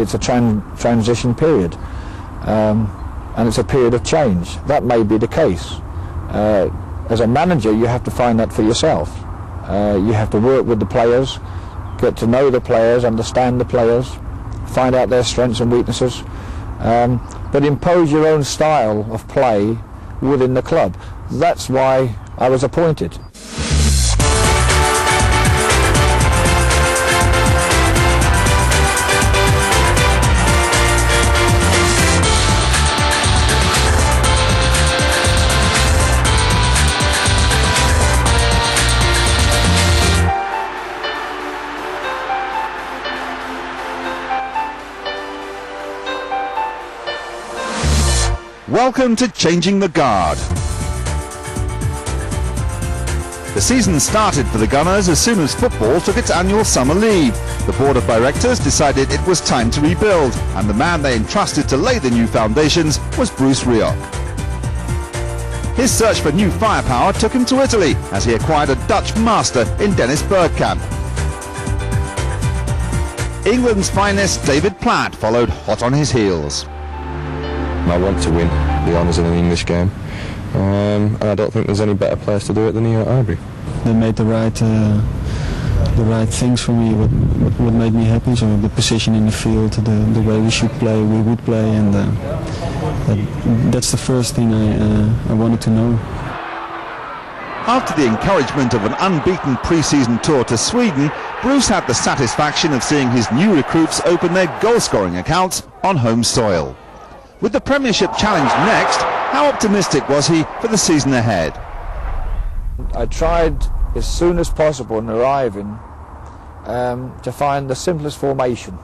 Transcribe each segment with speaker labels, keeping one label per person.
Speaker 1: it's a transition period, and it's a period of change. That may be the case. As a manager, you have to find that for yourself. You have to work with the players, get to know the players, understand the players, find out their strengths and weaknesses, but impose your own style of play within the club. That's why I was appointed.
Speaker 2: Welcome to Changing the Guard. The season started for the Gunners as soon as football took its annual summer leave. The board of directors decided it was time to rebuild, and the man they entrusted to lay the new foundations was Bruce Rioch. His search for new firepower took him to Italy as he acquired a Dutch master in Dennis Bergkamp. England's finest David Platt followed hot on his heels.
Speaker 3: I want to win the honours in an English game, and I don't think there's any better place to do it than here at Highbury.
Speaker 4: They made the right things for me, what made me happy, so the position in the field, the way we should play, we would play, and that's the first thing I wanted to know.
Speaker 2: After the encouragement of an unbeaten pre-season tour to Sweden, Bruce had the satisfaction of seeing his new recruits open their goal-scoring accounts on home soil. With the Premiership challenge next, how optimistic was he for the season ahead?
Speaker 1: I tried as soon as possible in arriving to find the simplest formation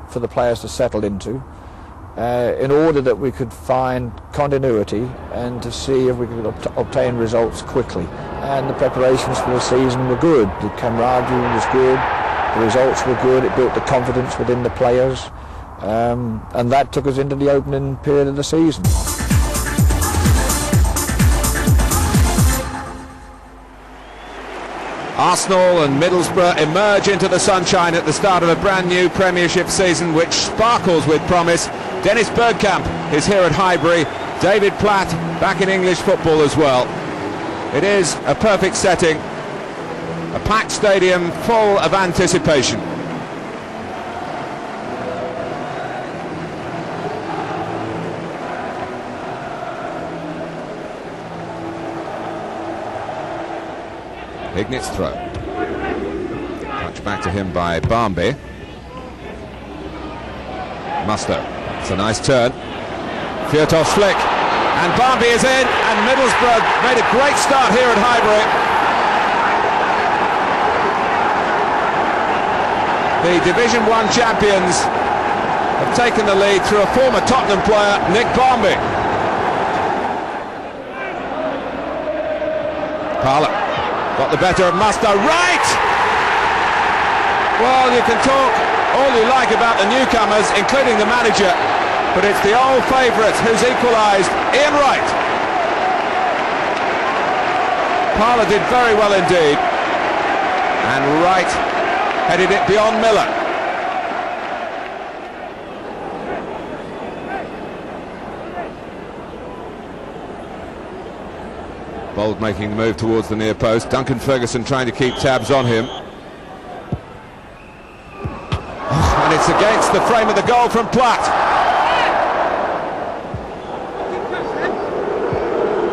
Speaker 1: for the players to settle into, in order that we could find continuity and to see if we could obtain results quickly. And the preparations for the season were good. The camaraderie was good, the results were good, it built the confidence within the players. And that took us into the opening period of the season.
Speaker 5: Arsenal and Middlesbrough emerge into the sunshine at the start of a brand new Premiership season which sparkles with promise. Dennis Bergkamp is here at Highbury, David Platt back in English football as well. It is a perfect setting, a packed stadium full of anticipation. Ignitz's throw. Touch back to him by Barmby. Musto. It's a nice turn. Fiotov's flick. And Barmby is in. And Middlesbrough made a great start here at Highbury. The Division 1 champions have taken the lead through a former Tottenham player, Nick Barmby. Parlour. Got the better of Musto, right! Well, you can talk all you like about the newcomers, including the manager, but it's the old favourite who's equalised, Ian Wright. Parlour did very well indeed, and Wright headed it beyond Miller. Bold making the move towards the near post. Duncan Ferguson trying to keep tabs on him. And it's against the frame of the goal from Platt.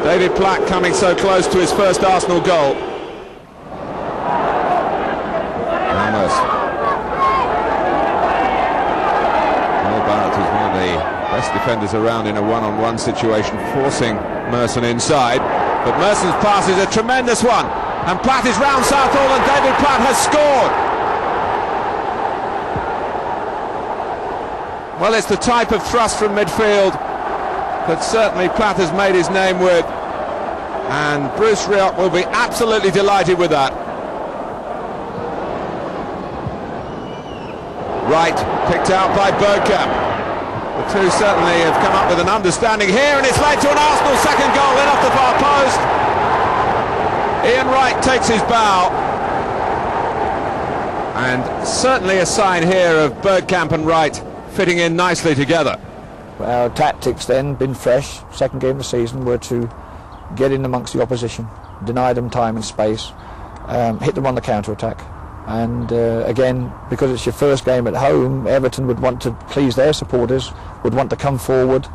Speaker 5: David Platt coming so close to his first Arsenal goal. Ramos. Noel Barrett is one of the best defenders around in a one-on-one situation, forcing Merson inside. But Merson's pass is a tremendous one, and Platt is round Southall, and David Platt has scored. Well, it's the type of thrust from midfield that certainly Platt has made his name with, and Bruce Rioch will be absolutely delighted with that. Wright picked out by Bergkamp. The two certainly have come up with an understanding here, and it's led to an Arsenal second goal in off the far post. Ian Wright takes his bow, and certainly a sign here of Bergkamp and Wright fitting in nicely together.
Speaker 1: Our tactics then, been fresh, second game of the season, were to get in amongst the opposition, deny them time and space, hit them on the counter-attack. And again, because it's your first game at home, Everton would want to please their supporters, would want to come forward,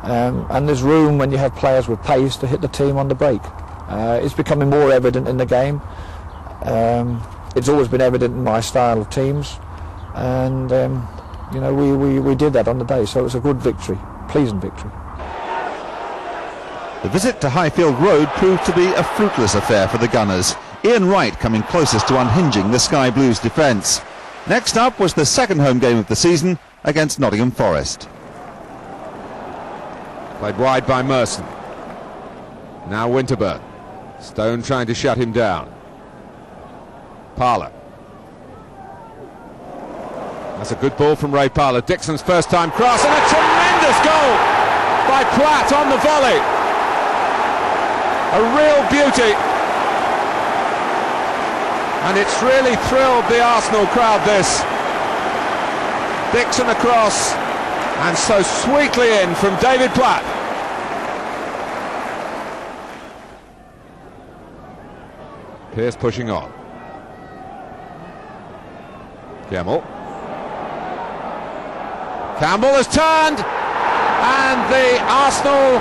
Speaker 1: and there's room when you have players with pace to hit the team on the break. It's becoming more evident in the game. It's always been evident in my style of teams, and you know, we did that on the day, so it was a good victory, pleasing victory.
Speaker 2: The visit to Highfield Road proved to be a fruitless affair for the Gunners. Ian Wright coming closest to unhinging the Sky Blues' defence. Next up was the second home game of the season against Nottingham Forest.
Speaker 5: Played wide by Merson. Now Winterburn. Stone trying to shut him down. Parlour. That's a good ball from Ray Parlour. Dixon's first time cross, and a tremendous goal by Platt on the volley. A real beauty. And it's really thrilled the Arsenal crowd, this. Dixon across, and so sweetly in from David Platt. Pearce pushing on. Campbell has turned, and the Arsenal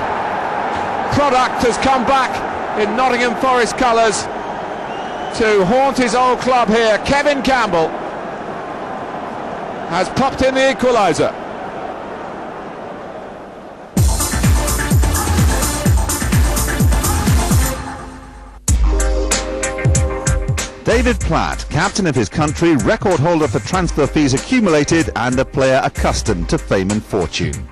Speaker 5: product has come back in Nottingham Forest colours to haunt his old club here. Kevin Campbell has popped in the equaliser.
Speaker 2: David Platt, captain of his country, record holder for transfer fees accumulated, and a player accustomed to fame and fortune.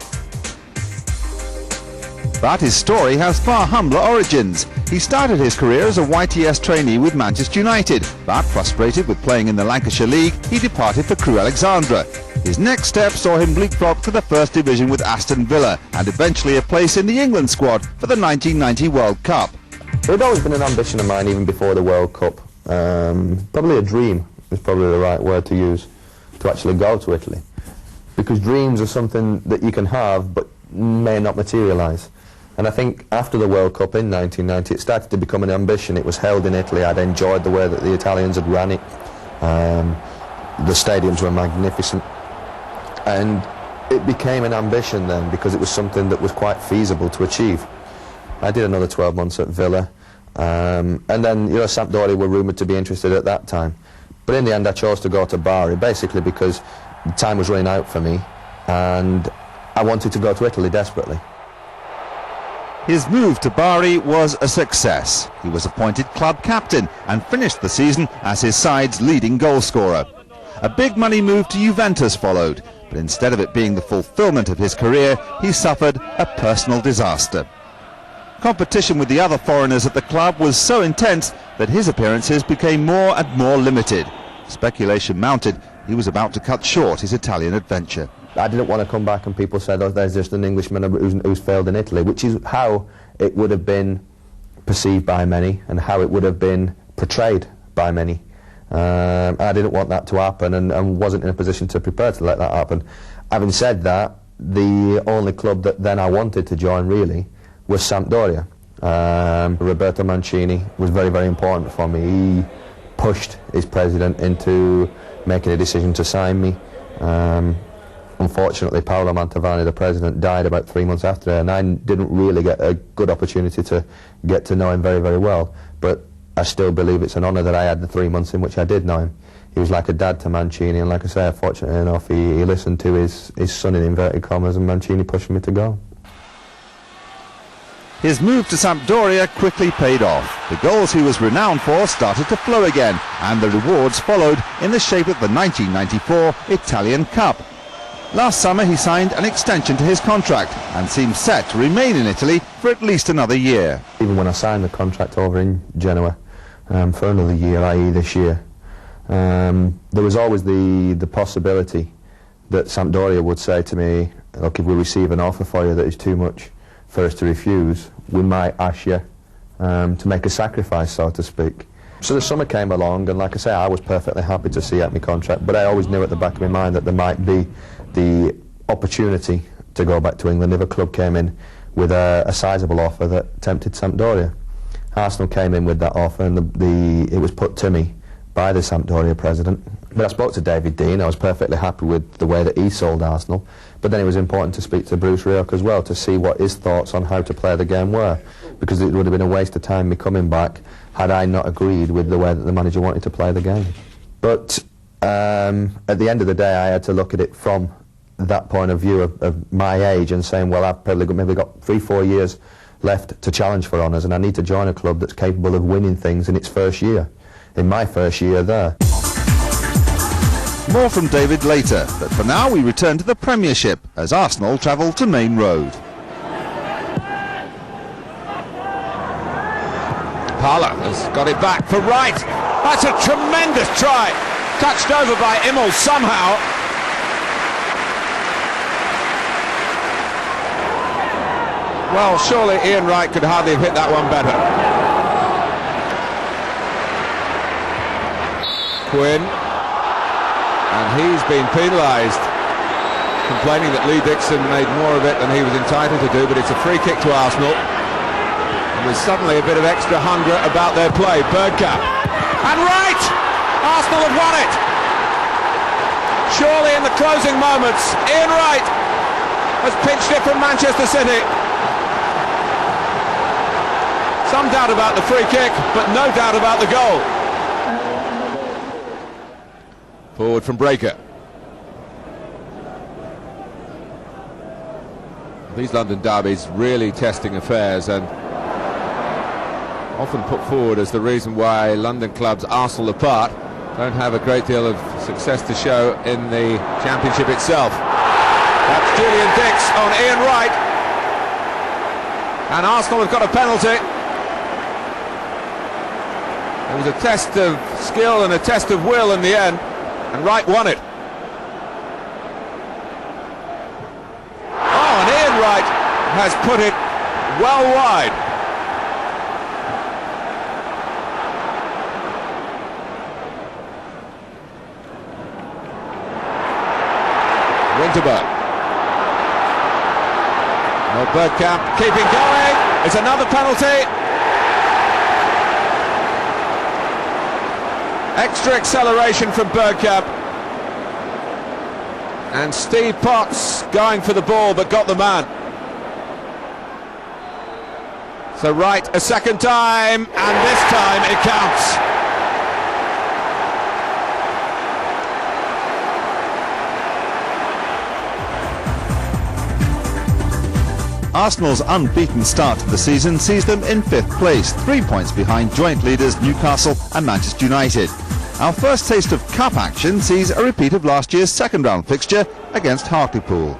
Speaker 2: But his story has far humbler origins. He started his career as a YTS trainee with Manchester United, but frustrated with playing in the Lancashire League, he departed for Crewe Alexandra. His next step saw him leapfrog to the First Division with Aston Villa, and eventually a place in the England squad for the 1990 World Cup.
Speaker 3: It had always been an ambition of mine, even before the World Cup. Probably a dream is probably the right word to use, to actually go to Italy. Because dreams are something that you can have, but may not materialise. And I think after the World Cup in 1990, it started to become an ambition. It was held in Italy. I'd enjoyed the way that the Italians had ran it. The stadiums were magnificent. And it became an ambition then, because it was something that was quite feasible to achieve. I did another 12 months at Villa. And then, you know, Sampdoria were rumoured to be interested at that time. But in the end, I chose to go to Bari, basically because time was running out for me, and I wanted to go to Italy desperately.
Speaker 2: His move to Bari was a success. He was appointed club captain and finished the season as his side's leading goalscorer. A big money move to Juventus followed, but instead of it being the fulfilment of his career, he suffered a personal disaster. Competition with the other foreigners at the club was so intense that his appearances became more and more limited. Speculation mounted he was about to cut short his Italian adventure.
Speaker 3: I didn't want to come back and people said, oh, there's just an Englishman who's failed in Italy, which is how it would have been perceived by many and how it would have been portrayed by many. I didn't want that to happen, and wasn't in a position to prepare to let that happen. Having said that, the only club that then I wanted to join really was Sampdoria. Roberto Mancini was very, very important for me. He pushed his president into making a decision to sign me. Unfortunately, Paolo Mantovani, the president, died about 3 months after, and I didn't really get a good opportunity to get to know him very, very well. But I still believe it's an honour that I had the 3 months in which I did know him. He was like a dad to Mancini, and like I say, fortunately enough, he listened to his son in inverted commas, and Mancini pushed me to go.
Speaker 2: His move to Sampdoria quickly paid off. The goals he was renowned for started to flow again, and the rewards followed in the shape of the 1994 Italian Cup. Last summer he signed an extension to his contract and seems set to remain in Italy for at least another year.
Speaker 3: Even when I signed the contract over in Genoa for another year, i.e. this year, there was always the possibility that Sampdoria would say to me, look, if we receive an offer for you that is too much for us to refuse, we might ask you to make a sacrifice, so to speak. So the summer came along, and like I say, I was perfectly happy to see out my contract, but I always knew at the back of my mind that there might be the opportunity to go back to England if a club came in with a sizable offer that tempted Sampdoria. Arsenal came in with that offer, and it was put to me by the Sampdoria president. But I spoke to David Dean. I was perfectly happy with the way that he sold Arsenal. But then it was important to speak to Bruce Rioch as well, to see what his thoughts on how to play the game were, because it would have been a waste of time me coming back had I not agreed with the way that the manager wanted to play the game. But at the end of the day, I had to look at it from that point of view of my age and saying, well, I've probably maybe got 3-4 years left to challenge for honours, and I need to join a club that's capable of winning things in its first year. In my first year there.
Speaker 2: More from David later, but for now we return to the Premiership as Arsenal travel to Main Road.
Speaker 5: Parlour has got it back for Wright. That's a tremendous try. Touched over by Immel somehow. Well, surely Ian Wright could hardly have hit that one better. Quinn. And he's been penalised, complaining that Lee Dixon made more of it than he was entitled to do, but it's a free kick to Arsenal. And there's suddenly a bit of extra hunger about their play. Bergkamp. And Wright! Arsenal have won it! Surely in the closing moments, Ian Wright has pinched it from Manchester City. Some doubt about the free kick, but no doubt about the goal. Forward from Breaker. These London derbies really testing affairs, and often put forward as the reason why London clubs, Arsenal apart, don't have a great deal of success to show in the Championship itself. That's Julian Dix on Ian Wright, and Arsenal have got a penalty. It was a test of skill and a test of will in the end, and Wright won it. Oh, and Ian Wright has put it well wide. Winterberg. No, Bergkamp keeping going. It's another penalty. Extra acceleration from Bergkamp. And Steve Potts going for the ball but got the man. So Wright a second time, and this time it counts.
Speaker 2: Arsenal's unbeaten start to the season sees them in 5th place, 3 points behind joint leaders Newcastle and Manchester United. Our first taste of cup action sees a repeat of last year's second round fixture against Hartlepool.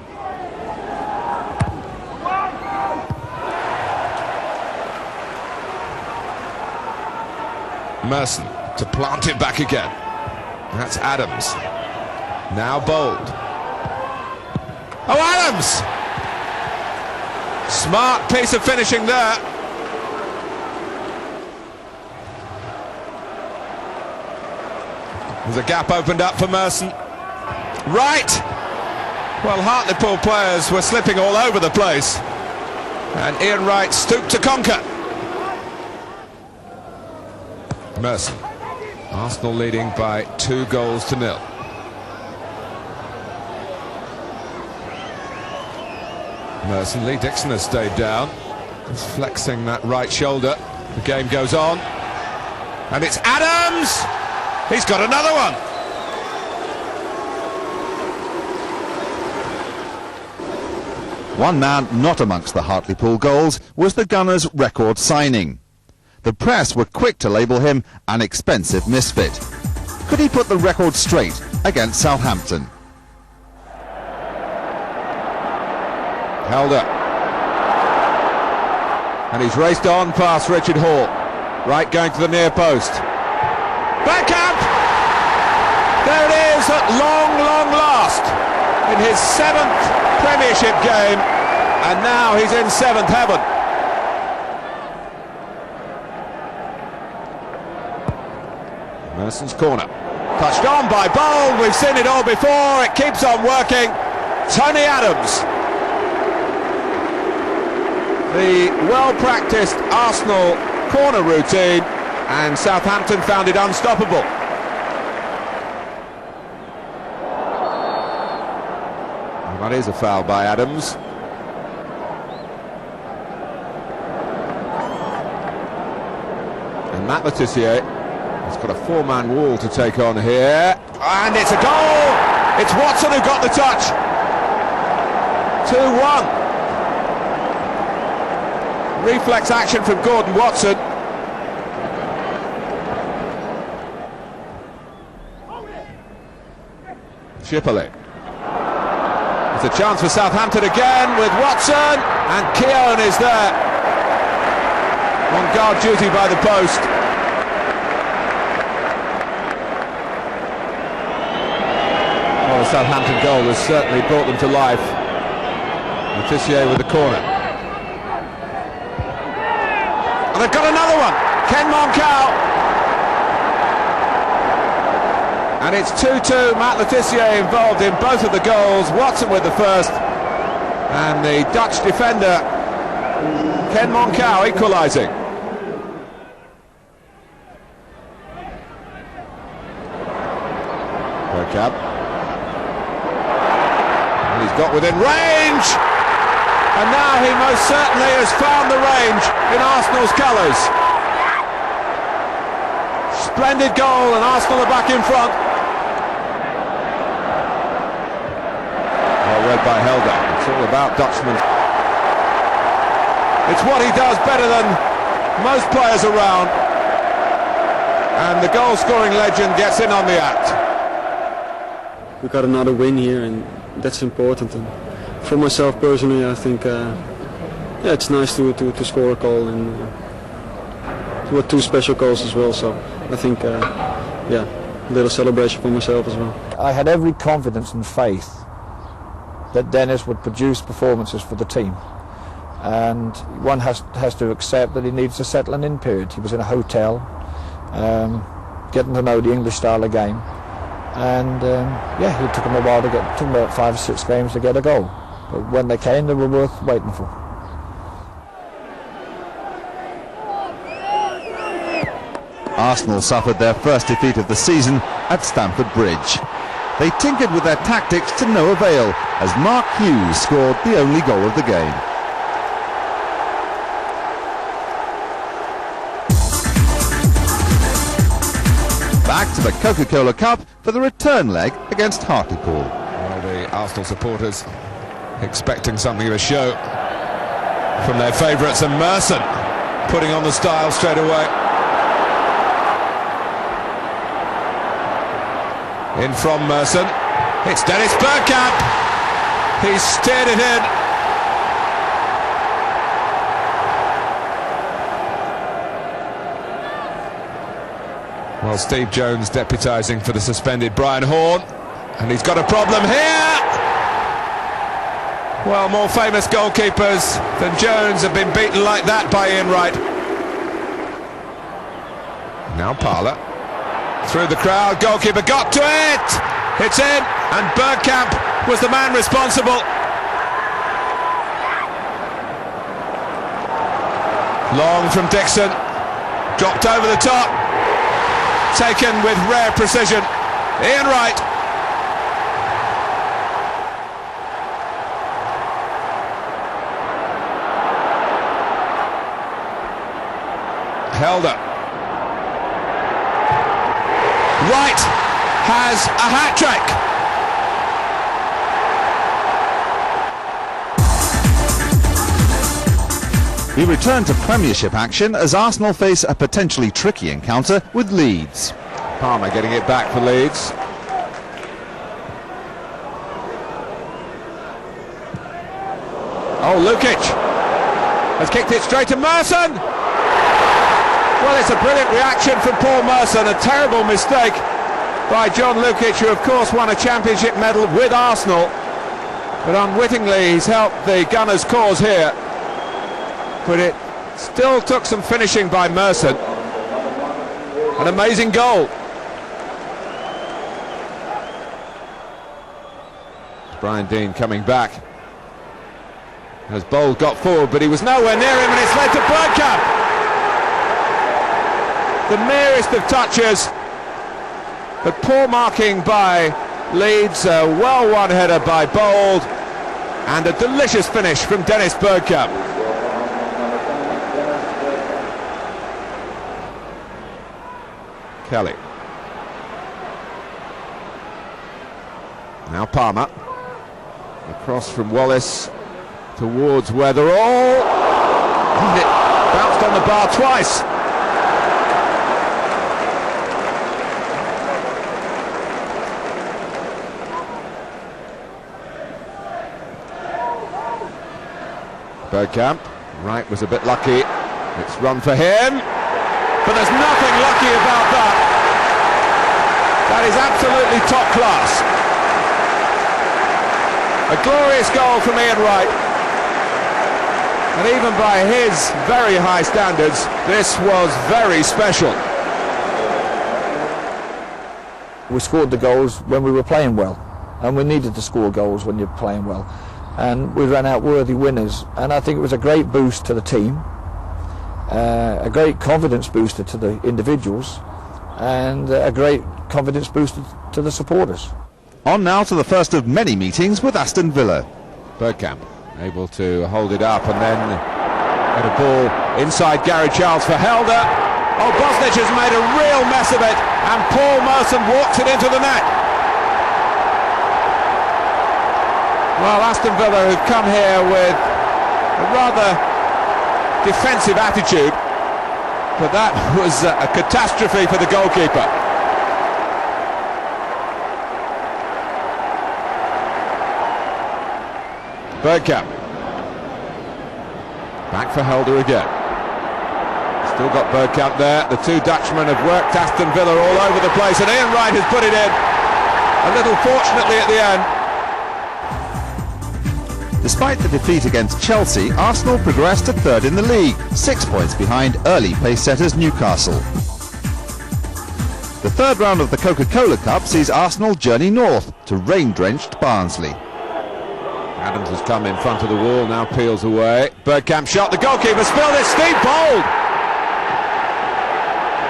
Speaker 5: Merson to plant it back again. That's Adams. Now Bold. Oh, Adams! Smart piece of finishing there. There's a gap opened up for Merson. Right! Well, Hartlepool players were slipping all over the place, and Ian Wright stooped to conquer. Merson. Arsenal leading by 2-0. Merson, Lee Dixon has stayed down. He's flexing that right shoulder. The game goes on. And it's Adams! He's got another one!
Speaker 2: One man not amongst the Hartlepool goals was the Gunners' record signing. The press were quick to label him an expensive misfit. Could he put the record straight against Southampton?
Speaker 5: Held up. And he's raced on past Richard Hall. Right, going to the near post. Bergkamp! There it is at long, long last. In his 7th Premiership game. And now he's in 7th heaven. Merson's corner. Touched on by Bold. We've seen it all before. It keeps on working. Tony Adams. The well-practiced Arsenal corner routine, and Southampton found it unstoppable. Well, that is a foul by Adams. And Matt Le Tissier has got a four-man wall to take on here, and it's a goal! It's Watson who got the touch. 2-1. Reflex action from Gordon Watson. Schipperle. It's a chance for Southampton again with Watson, and Keown is there on guard duty by the post. Well, the Southampton goal has certainly brought them to life. Le Tissier with the corner. And they've got another one. Ken Moncao. And it's 2-2. Matt Le Tissier involved in both of the goals. Watson with the first. And the Dutch defender, Ken Moncao, equalising. Bergkamp. And he's got within range. And now he most certainly has found the range in Arsenal's colours. Splendid goal, and Arsenal are back in front. Well read by Helder. It's all about Dutchman. It's what he does better than most players around. And the goal-scoring legend gets in on the act.
Speaker 4: We got another win here, and that's important. And for myself personally, I think it's nice to score a goal, and there were two special goals as well. So I think a little celebration for myself as well.
Speaker 1: I had every confidence and faith that Dennis would produce performances for the team, and one has to accept that he needs to settle an in period. He was in a hotel, getting to know the English style of game, and it took him a while to get. It took him about 5 or 6 games to get a goal. But when they came, they were worth waiting for.
Speaker 2: Arsenal suffered their first defeat of the season at Stamford Bridge. They tinkered with their tactics to no avail as Mark Hughes scored the only goal of the game. Back to the Coca-Cola Cup for the return leg against Hartlepool.
Speaker 5: Well, the Arsenal supporters expecting something of a show from their favourites, and Merson putting on the style straight away. In from Merson. It's Dennis Bergkamp. He's steered it in. Well, Steve Jones deputising for the suspended Brian Horn, and he's got a problem here. Well, more famous goalkeepers than Jones have been beaten like that by Ian Wright. Now Parlour. Through the crowd, goalkeeper got to it! It's in, and Bergkamp was the man responsible. Long from Dixon. Dropped over the top. Taken with rare precision. Ian Wright. Helder. Wright has a hat-trick.
Speaker 2: We return to Premiership action as Arsenal face a potentially tricky encounter with Leeds.
Speaker 5: Palmer getting it back for Leeds. Oh, Lukic has kicked it straight to Merson. Well, it's a brilliant reaction from Paul Merson. A terrible mistake by John Lukic, who of course won a championship medal with Arsenal, but unwittingly he's helped the Gunners' cause here. But it still took some finishing by Merson. An amazing goal. Brian Deane coming back. As Bold got forward, but he was nowhere near him, and it's led to Bergkamp. The merest of touches, but poor marking by Leeds. A well-won header by Bold, and a delicious finish from Dennis Bergkamp. Kelly. Now Palmer. Across from Wallace towards Weatherall. And it bounced on the bar twice. Bergkamp. Wright was a bit lucky. It's run for him. But there's nothing lucky about that. That is absolutely top class. A glorious goal from Ian Wright. And even by his very high standards, this was very special.
Speaker 1: We scored the goals when we were playing well, and we needed to score goals when you're playing well. And we ran out worthy winners, and I think it was a great boost to the team, a great confidence booster to the individuals, and a great confidence booster to the supporters.
Speaker 2: On now to the first of many meetings with Aston Villa.
Speaker 5: Bergkamp able to hold it up and then get a ball inside Gary Charles for Helder. Oh, Bosnich has made a real mess of it, and Paul Merson walks it into the net. Well, Aston Villa have come here with a rather defensive attitude, but that was a catastrophe for the goalkeeper. Bergkamp. Back for Helder again. Still got Bergkamp there. The two Dutchmen have worked Aston Villa all over the place, and Ian Wright has put it in. A little fortunately at the end.
Speaker 2: Despite the defeat against Chelsea, Arsenal progressed to third in the league, 6 points behind early pace-setters Newcastle. The third round of the Coca-Cola Cup sees Arsenal journey north to rain-drenched Barnsley.
Speaker 5: Adams has come in front of the wall, now peels away. Bergkamp shot, the goalkeeper spilled it. Steve Bold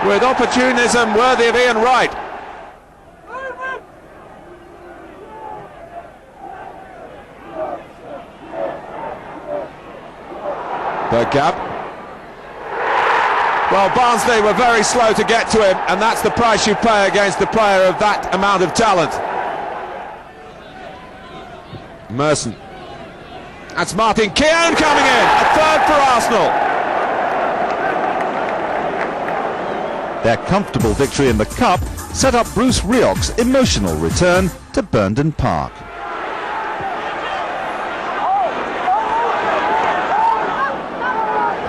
Speaker 5: with opportunism worthy of Ian Wright. Bergkamp. Well, Barnsley were very slow to get to him, and that's the price you pay against a player of that amount of talent. Merson. That's Martin Keown coming in, a third for Arsenal.
Speaker 2: Their comfortable victory in the Cup set up Bruce Rioch's emotional return to Burnden Park.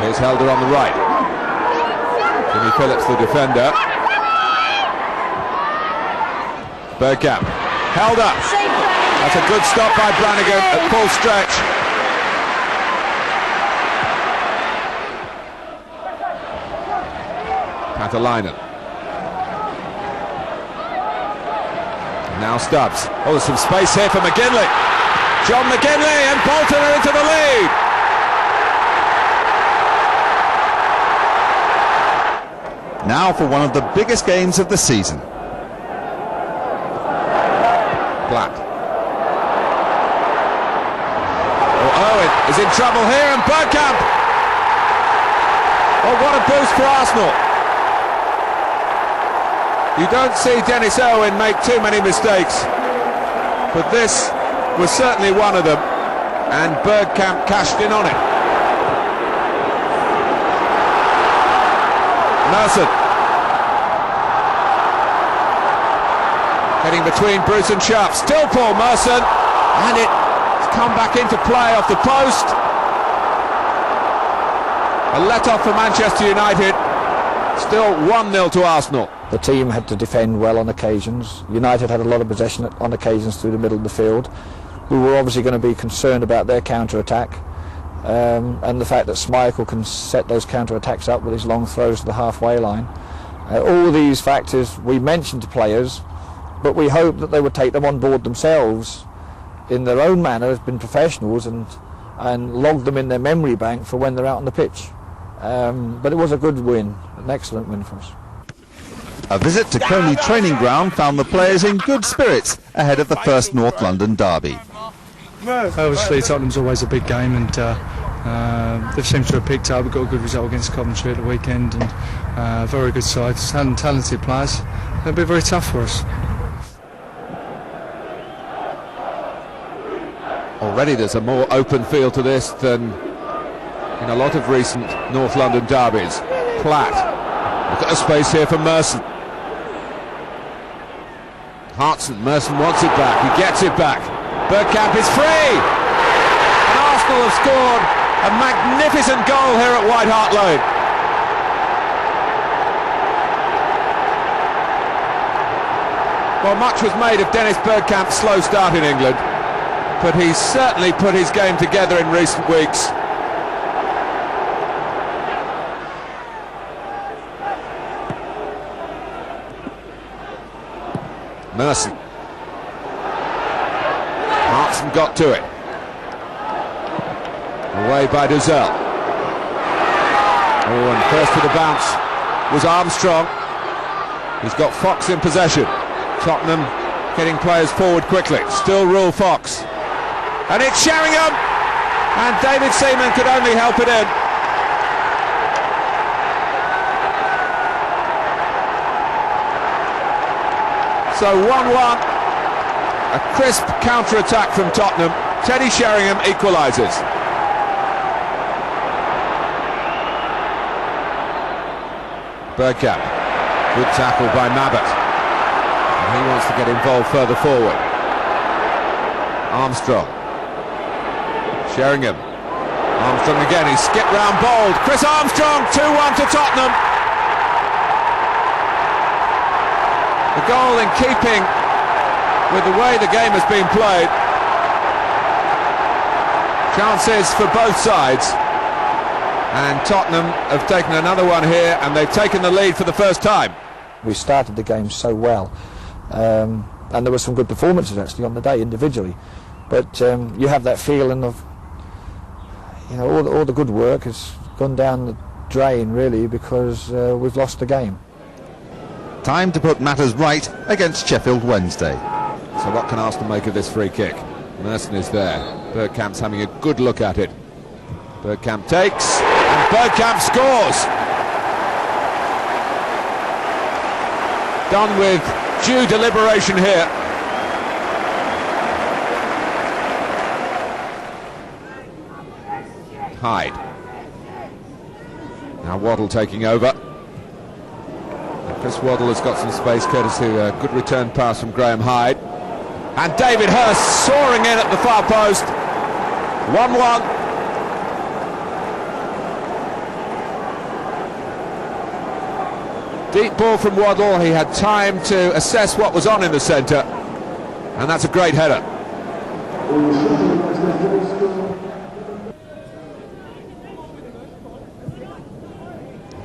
Speaker 5: Here's Helder on the right. Jimmy Phillips, the defender. Bergkamp. Helder. That's a good stop by Brannigan at full stretch. Patalainen. Now Stubbs. Oh, there's some space here for McGinley. John McGinley and Bolton are into the lead.
Speaker 2: Now for one of the biggest games of the season.
Speaker 5: Black. Owen is in trouble here, and Bergkamp. Oh, what a boost for Arsenal. You don't see Dennis Owen make too many mistakes, but this was certainly one of them, and Bergkamp cashed in on it. Merson. Getting between Bruce and Sharp. Still Paul Merson, and it's come back into play off the post. A let-off for Manchester United. Still 1-0 to Arsenal.
Speaker 1: The team had to defend well on occasions. United had a lot of possession on occasions through the middle of the field. We were obviously going to be concerned about their counter-attack, and the fact that Schmeichel can set those counter-attacks up with his long throws to the halfway line. All these factors we mentioned to players, but we hope that they would take them on board themselves in their own manner, has been professionals and logged them in their memory bank for when they're out on the pitch. But it was a good win, an excellent win for us.
Speaker 2: A visit to Coney Training Ground found the players in good spirits ahead of the first North London derby.
Speaker 6: Obviously Tottenham's always a big game, and they've seemed to have picked up. We've got a good result against Coventry at the weekend, and very good side, talented players. It'll be very tough for us.
Speaker 5: Already there's a more open feel to this than in a lot of recent North London derbies. Platt, look at the space here for Merson. Hartson, Merson wants it back, he gets it back. Bergkamp is free! And Arsenal have scored a magnificent goal here at White Hart Lane. Well, much was made of Dennis Bergkamp's slow start in England, but he's certainly put his game together in recent weeks. Merson. Hartson got to it. Away by Dozzell. Oh, and first to the bounce was Armstrong. He's got Fox in possession. Tottenham getting players forward quickly. Still Rule Fox. And it's Sheringham! And David Seaman could only help it in. So 1-1. A crisp counter-attack from Tottenham. Teddy Sheringham equalises. Bergkamp. Good tackle by Mabbutt. And he wants to get involved further forward. Armstrong. Sheringham. Armstrong again, he skipped round Bold. Chris Armstrong, 2-1 to Tottenham. The goal in keeping with the way the game has been played. Chances for both sides. And Tottenham have taken another one here, and they've taken the lead for the first time.
Speaker 1: We started the game so well, and there were some good performances actually on the day individually. But you have that feeling of, you know, all the good work has gone down the drain really because we've lost the game.
Speaker 2: Time to put matters right against Sheffield Wednesday.
Speaker 5: So what can Arsenal make of this free kick? Merson is there. Bergkamp's having a good look at it. Bergkamp takes, and Bergkamp scores! Done with due deliberation here. Hyde. Now Waddle taking over. Chris Waddle has got some space courtesy of a good return pass from Graham Hyde. And David Hurst soaring in at the far post. 1-1. Deep ball from Waddle. He had time to assess what was on in the centre. And that's a great header.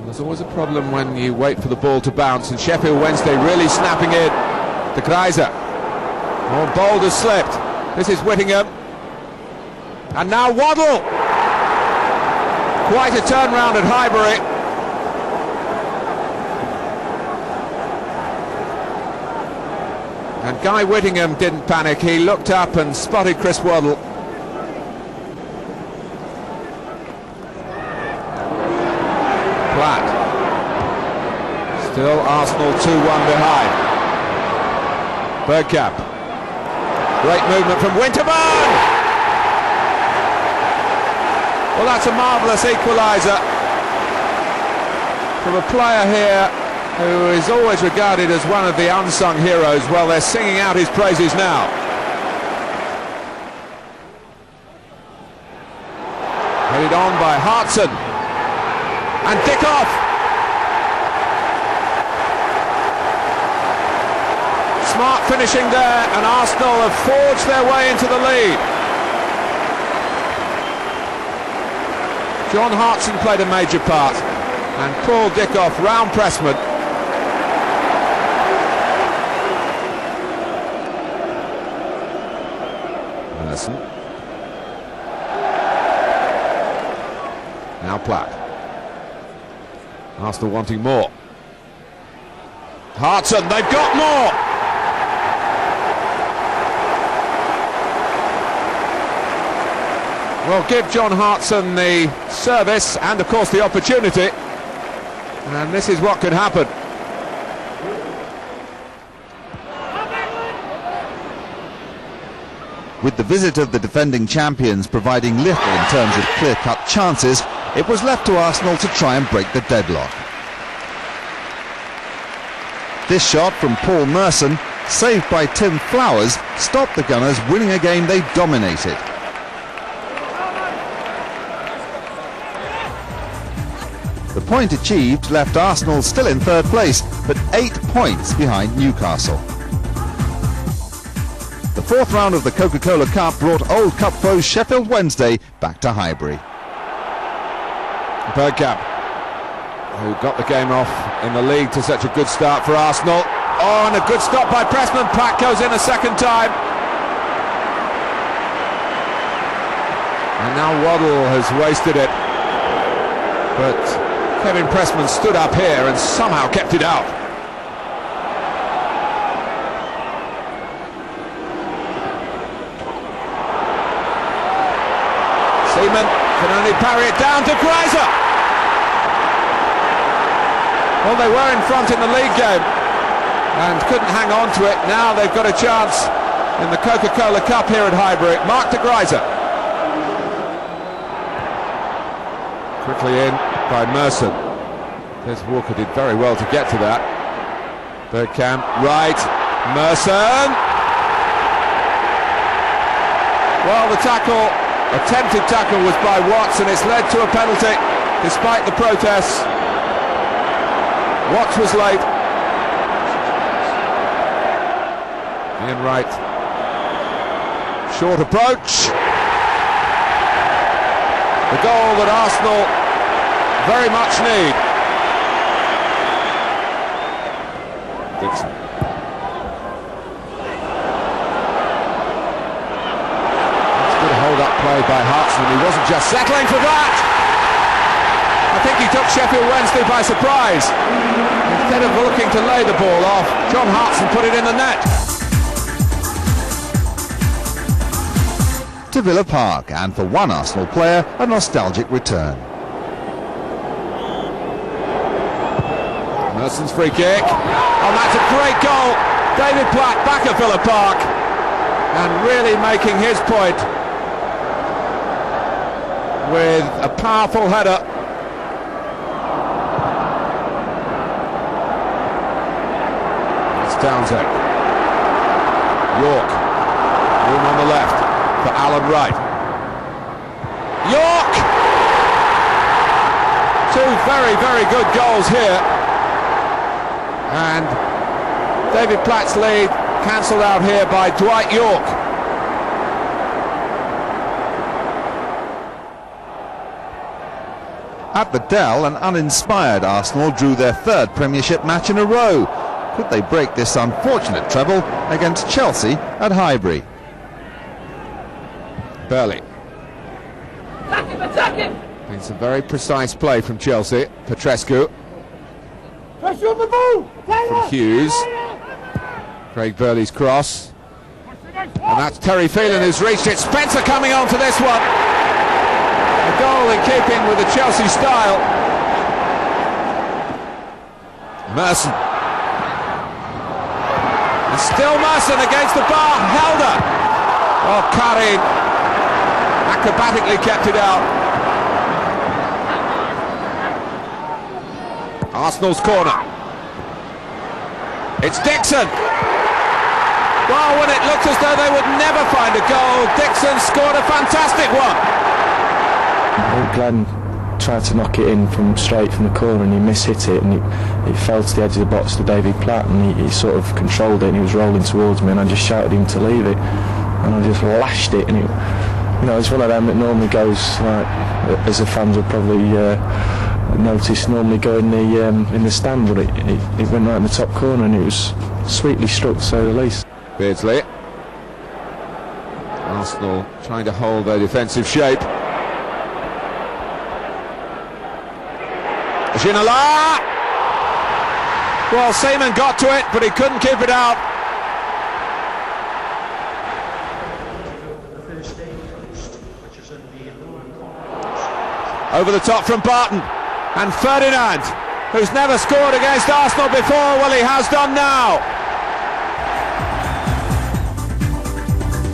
Speaker 5: There's always a problem when you wait for the ball to bounce, and Sheffield Wednesday really snapping in. De Kreiser. Oh, Bold has slipped. This is Whittingham. And now Waddle. Quite a turnaround at Highbury. And Guy Whittingham didn't panic. He looked up and spotted Chris Waddle. Platt. Still Arsenal 2-1 behind. Bergkamp. Great movement from Winterburn! Well, that's a marvellous equaliser from a player here who is always regarded as one of the unsung heroes. Well, they're singing out his praises now. Headed on by Hartson. And Dickoff. Smart finishing there, and Arsenal have forged their way into the lead. John Hartson played a major part, and Paul Dickoff round Pressman. Arsenal wanting more. Hartson, they've got more! Well, give John Hartson the service and, of course, the opportunity. And this is what could happen.
Speaker 2: With the visit of the defending champions providing little in terms of clear-cut chances, it was left to Arsenal to try and break the deadlock. This shot from Paul Merson, saved by Tim Flowers, stopped the Gunners winning a game they dominated. The point achieved left Arsenal still in third place, but 8 points behind Newcastle. The fourth round of the Coca-Cola Cup brought old Cup foes Sheffield Wednesday back to Highbury.
Speaker 5: Bergkamp, who got the game off in the league to such a good start for Arsenal. Oh, and a good stop by Pressman. Platt goes in a second time. And now Waddle has wasted it. But Kevin Pressman stood up here and somehow kept it out. Seaman can only parry it down to Greiser. Well, they were in front in the league game and couldn't hang on to it. Now they've got a chance in the Coca-Cola Cup here at Highbury. Mark de Greiser. Quickly in by Merson. Des Walker did very well to get to that. Bergkamp, right, Merson. Well, the attempted tackle was by Watts, and it's led to a penalty despite the protests. Watts was late. Ian Wright. Short approach. The goal that Arsenal very much need. Dixon. That's good hold-up play by Hartson. He wasn't just settling for that. I think he took Sheffield Wednesday by surprise. Instead of looking to lay the ball off, John Hartson put it in the net.
Speaker 2: To Villa Park, and for one Arsenal player, a nostalgic return.
Speaker 5: Merson's free kick. Oh, that's a great goal. David Platt back at Villa Park and really making his point with a powerful header. It's Townsend. York. Room on the left for Alan Wright. York! Two very, very good goals here. And David Platt's lead cancelled out here by Dwight York.
Speaker 2: At the Dell, an uninspired Arsenal drew their third Premiership match in a row. Could they break this unfortunate treble against Chelsea at Highbury?
Speaker 5: Burley. Been some very precise play from Chelsea. Petrescu. From Hughes. Craig Burley's cross. And that's Terry Phelan who's reached it. Spencer coming on to this one. A goal in keeping with the Chelsea style. Merson. And still Merson against the bar. Helder. Oh, Karin acrobatically kept it out. Arsenal's corner. It's Dixon. Well, when it looked as though they would never find a goal, Dixon scored a fantastic one.
Speaker 4: Glenn tried to knock it in straight from the corner and he mishit it, and it fell to the edge of the box to David Platt, and he sort of controlled it and he was rolling towards me, and I just shouted him to leave it, and I just lashed it, and it's one of them that normally goes, like, as the fans would probably notice, normally go in the stand, but it went right in the top corner, and it was sweetly struck, to say the least.
Speaker 5: Beardsley. Arsenal trying to hold their defensive shape. Ginola! Well, Seaman got to it, but he couldn't keep it out. Over the top from Barton, and Ferdinand, who's never scored against Arsenal before, well, he has done now.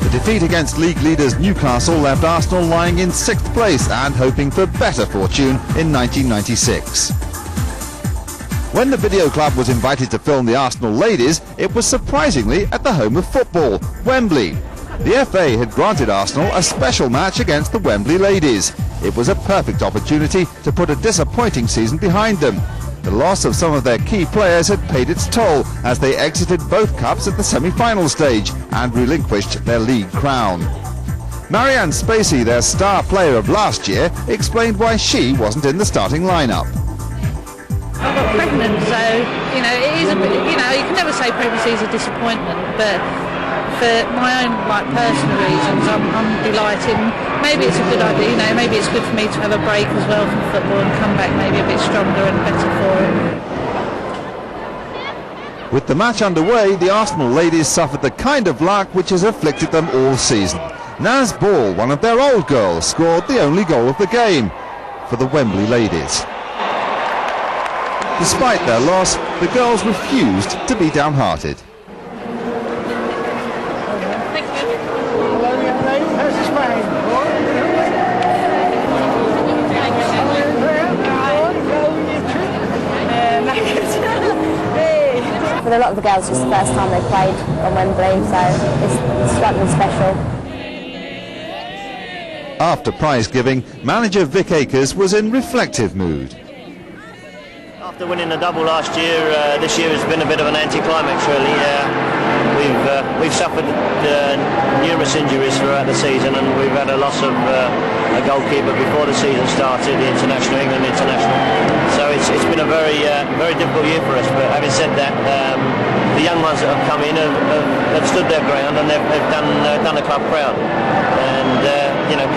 Speaker 2: The defeat against league leaders Newcastle left Arsenal lying in 6th place and hoping for better fortune in 1996. When the video club was invited to film the Arsenal ladies, it was surprisingly at the home of football, Wembley. The FA had granted Arsenal a special match against the Wembley ladies. It was a perfect opportunity to put a disappointing season behind them. The loss of some of their key players had paid its toll as they exited both cups at the semi-final stage and relinquished their league crown. Marianne Spacey, their star player of last year, explained why she wasn't in the starting lineup.
Speaker 7: I got pregnant, so it is a bit, you can never say pregnancy is a disappointment, but for my own personal reasons, I'm delighted. Maybe it's a good idea, maybe it's good for me to have a break as well from football and come back maybe a bit stronger and better for it.
Speaker 2: With the match underway, the Arsenal ladies suffered the kind of luck which has afflicted them all season. Naz Ball, one of their old girls, scored the only goal of the game for the Wembley ladies. Despite their loss, the girls refused to be downhearted.
Speaker 8: For a lot of the girls, it's the first time they played on Wembley, so it's something special.
Speaker 2: After prize giving, manager Vic Akers was in reflective mood.
Speaker 9: After winning the double last year, this year has been a bit of an anticlimax really. We've suffered numerous injuries throughout the season, and we've had a loss of a goalkeeper before the season started, the England international. So it's been a very difficult year for us. But having said that, the young ones that have come in have stood their ground, and they've done the club proud. And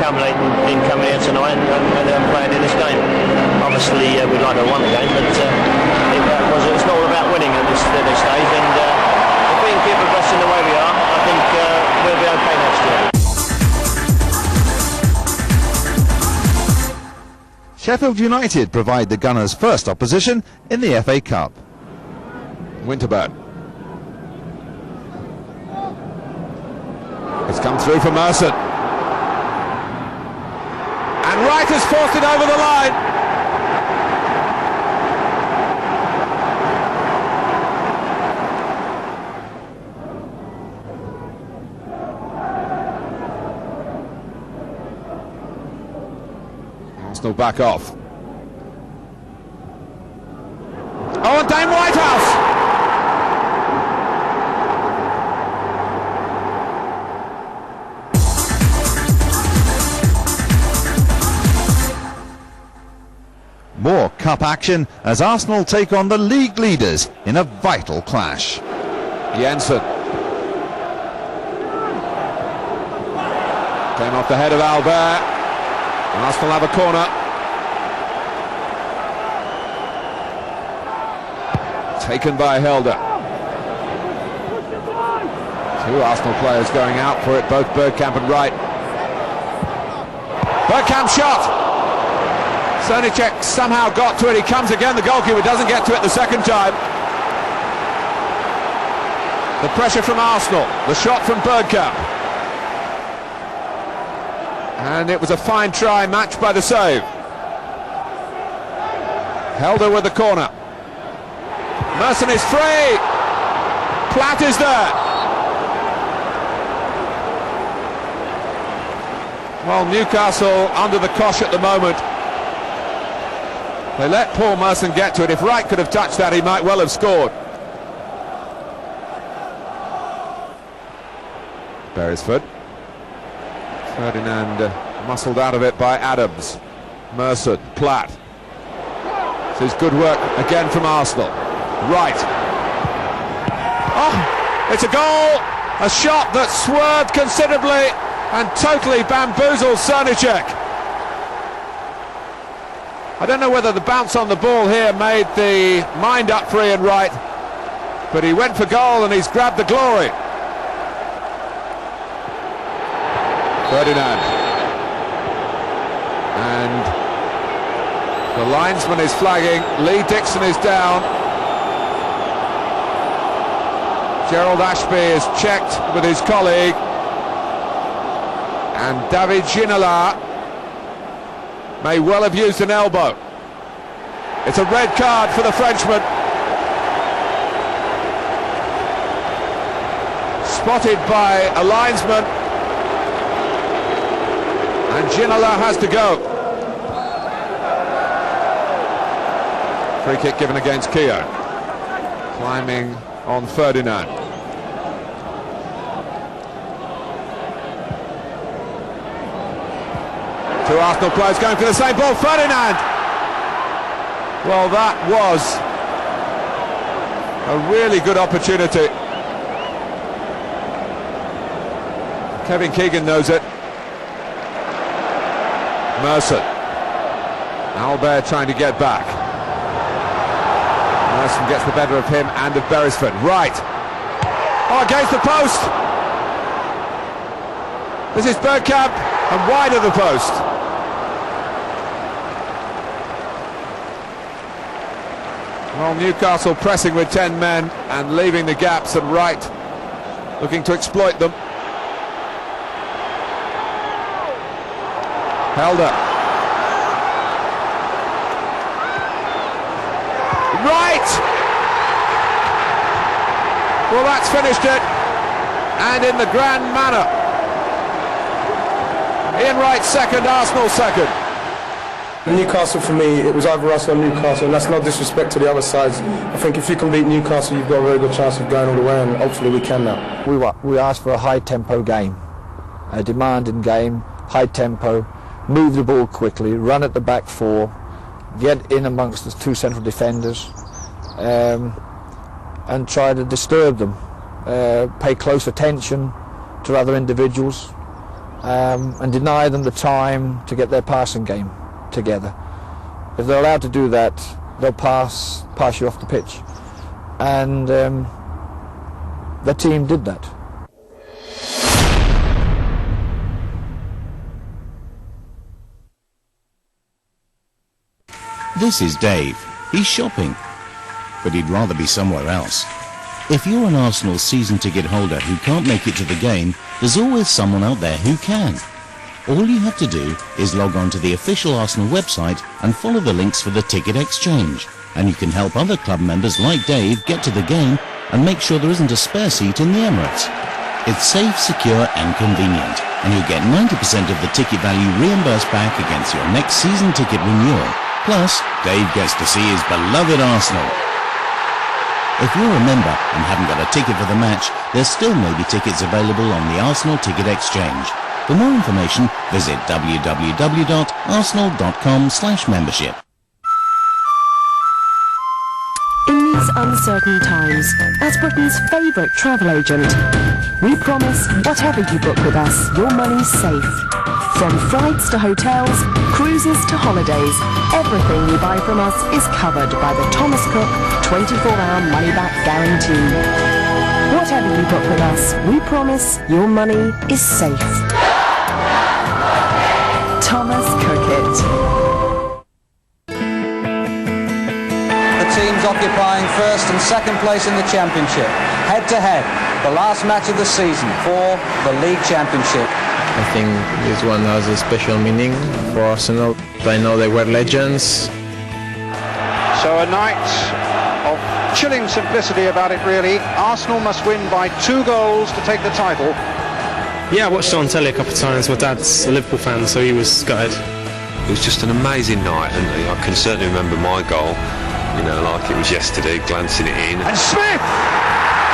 Speaker 9: culminating in coming here tonight and playing in this game. Obviously, we'd like to have won the game, but it's not all about winning at this stage. And if we can keep progressing the way we are, I think we'll be okay next year.
Speaker 2: Sheffield United provide the Gunners' first opposition in the FA Cup.
Speaker 5: Winterburn. It's come through for Merson. And Wright has forced it over the line. Arsenal back off. Oh, and Dame Whitehouse!
Speaker 2: More cup action as Arsenal take on the league leaders in a vital clash.
Speaker 5: Jensen. Came off the head of Albert. Arsenal have a corner. Taken by Helder. Two Arsenal players going out for it, both Bergkamp and Wright. Bergkamp shot! Cernicek somehow got to it. He comes again. The goalkeeper doesn't get to it the second time. The pressure from Arsenal. The shot from Bergkamp. And it was a fine try, matched by the save. Helder with the corner. Merson is free. Platt is there. Well, Newcastle under the cosh at the moment. They let Paul Merson get to it. If Wright could have touched that, he might well have scored. Beresford. Ferdinand muscled out of it by Adams. Merson, Platt. This is good work again from Arsenal. Wright. Oh, it's a goal! A shot that swerved considerably and totally bamboozled Cernicek. I don't know whether the bounce on the ball here made the mind up for Ian Wright, but he went for goal and he's grabbed the glory. Ferdinand. And the linesman is flagging. Lee Dixon is down. Gerald Ashby is checked with his colleague. And David Ginola may well have used an elbow. It's a red card for the Frenchman. Spotted by a linesman. And Ginola has to go. Free kick given against Keogh. Climbing on Ferdinand. Two Arsenal players going for the same ball. Ferdinand! Well, that was a really good opportunity. Kevin Keegan knows it. Merson. Albert trying to get back. Merson gets the better of him and of Beresford. Right. Oh, against the post. This is Bergkamp and wide of the post. Well, Newcastle pressing with 10 men and leaving the gaps, and Wright looking to exploit them. Helder. Right! Well, that's finished it, and in the grand manner. Ian Wright second, Arsenal second.
Speaker 10: Newcastle, for me, it was either us or Newcastle, and that's no disrespect to the other sides. I think if you can beat Newcastle, you've got a very good chance of going all the way, and hopefully we can now.
Speaker 1: We asked for a high-tempo game, a demanding game, high tempo, move the ball quickly, run at the back four, get in amongst the two central defenders, and try to disturb them, pay close attention to other individuals, and deny them the time to get their passing game together. If they're allowed to do that, they'll pass you off the pitch, and the team did that.
Speaker 11: This is Dave. He's shopping, but he'd rather be somewhere else. If you're an Arsenal season ticket holder who can't make it to the game, there's always someone out there who can. All you have to do is log on to the official Arsenal website and follow the links for the ticket exchange, and you can help other club members like Dave get to the game and make sure there isn't a spare seat in the Emirates. It's safe, secure and convenient, and you'll get 90% of the ticket value reimbursed back against your next season ticket renewal. Plus, Dave gets to see his beloved Arsenal. If you're a member and haven't got a ticket for the match, there still may be tickets available on the Arsenal Ticket Exchange. For more information, visit www.arsenal.com/membership.
Speaker 12: In these uncertain times, as Britain's favourite travel agent, we promise whatever you book with us, your money's safe. From flights to hotels, cruises to holidays, everything you buy from us is covered by the Thomas Cook 24-hour money-back guarantee. Whatever you book with us, we promise your money is safe. Thomas Cook it.
Speaker 13: The teams occupying first and second place in the championship, head-to-head, the last match of the season for the League Championship.
Speaker 14: I think this one has a special meaning for Arsenal. I know they were legends.
Speaker 15: So a night of chilling simplicity about it, really. Arsenal must win by 2 goals to take the title.
Speaker 16: Yeah, I watched it on telly a couple of times. My dad's a Liverpool fan, so he was gutted.
Speaker 17: It was just an amazing night, and I can certainly remember my goal, you know, like it was yesterday, glancing it in.
Speaker 15: And Smith!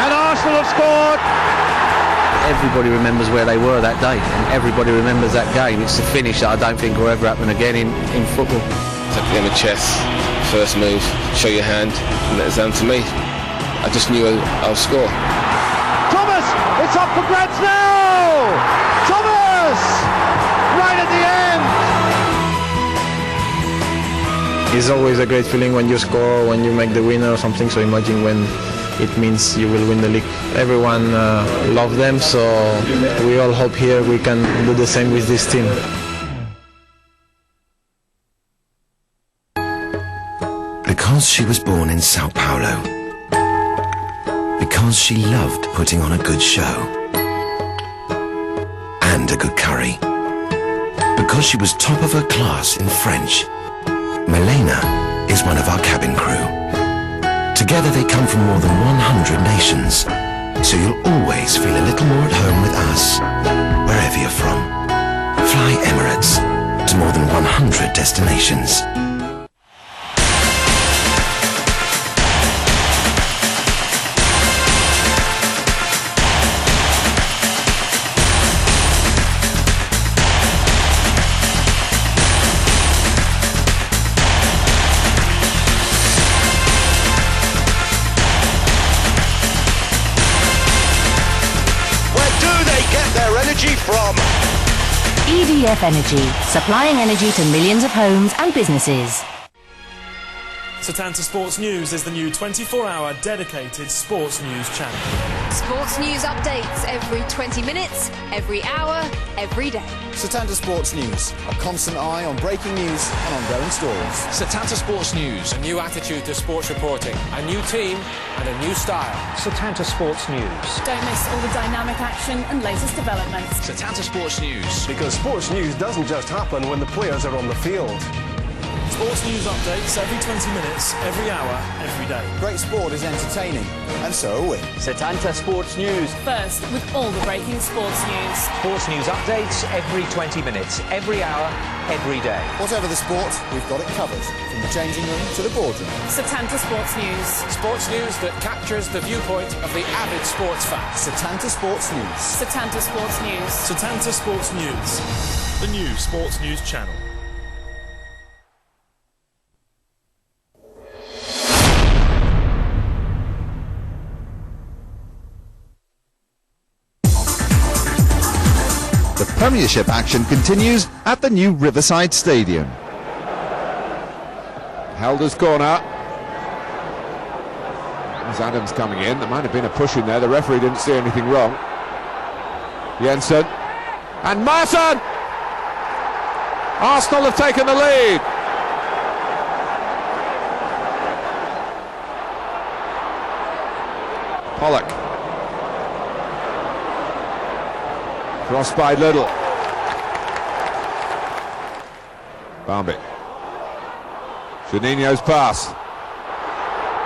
Speaker 15: And Arsenal have scored!
Speaker 18: Everybody remembers where they were that day, and everybody remembers that game. It's the finish that I don't think will ever happen again in football.
Speaker 19: Take the game of chess, first move, show your hand, and it's down to me. I just knew I'll score.
Speaker 15: Thomas! It's up for grabs now! Thomas! Right at the end!
Speaker 14: It's always a great feeling when you score, when you make the winner or something, so imagine when it means you will win the league. Everyone loves them, so we all hope here we can do the same with this team.
Speaker 20: Because she was born in Sao Paulo. Because she loved putting on a good show. And a good curry. Because she was top of her class in French. Milena is one of our cabin crew. Together they come from more than 100 nations. So you'll always feel a little more at home with us, wherever you're from. Fly Emirates to more than 100 destinations.
Speaker 21: From EDF Energy, supplying energy to millions of homes and businesses.
Speaker 22: Setanta Sports News is the new 24-hour dedicated sports news channel.
Speaker 23: Sports news updates every 20 minutes, every hour, every day.
Speaker 24: Setanta Sports News, a constant eye on breaking news and ongoing stories.
Speaker 25: Setanta Sports News, a new attitude to sports reporting, a new team and a new style. Setanta Sports News.
Speaker 26: Don't miss all the dynamic action and latest developments.
Speaker 25: Setanta Sports News.
Speaker 27: Because sports news doesn't just happen when the players are on the field.
Speaker 22: Sports news updates every 20 minutes, every hour, every day.
Speaker 24: Great sport is entertaining, and so are we.
Speaker 28: Setanta Sports News.
Speaker 26: First, with all the breaking sports news.
Speaker 25: Sports news updates every 20 minutes, every hour, every day.
Speaker 24: Whatever the sport, we've got it covered. From the changing room to the boardroom.
Speaker 26: Setanta Sports News.
Speaker 25: Sports news that captures the viewpoint of the avid sports fan.
Speaker 24: Setanta Sports News.
Speaker 26: Setanta Sports News.
Speaker 22: Setanta Sports News. The new sports news channel.
Speaker 2: The Premiership action continues at the new Riverside Stadium.
Speaker 5: Helder's corner. There's Adams coming in. There might have been a push in there. The referee didn't see anything wrong. Jensen. And Martin! Arsenal have taken the lead. Pollock. Crossed by Little. Barnby. Juninho's pass.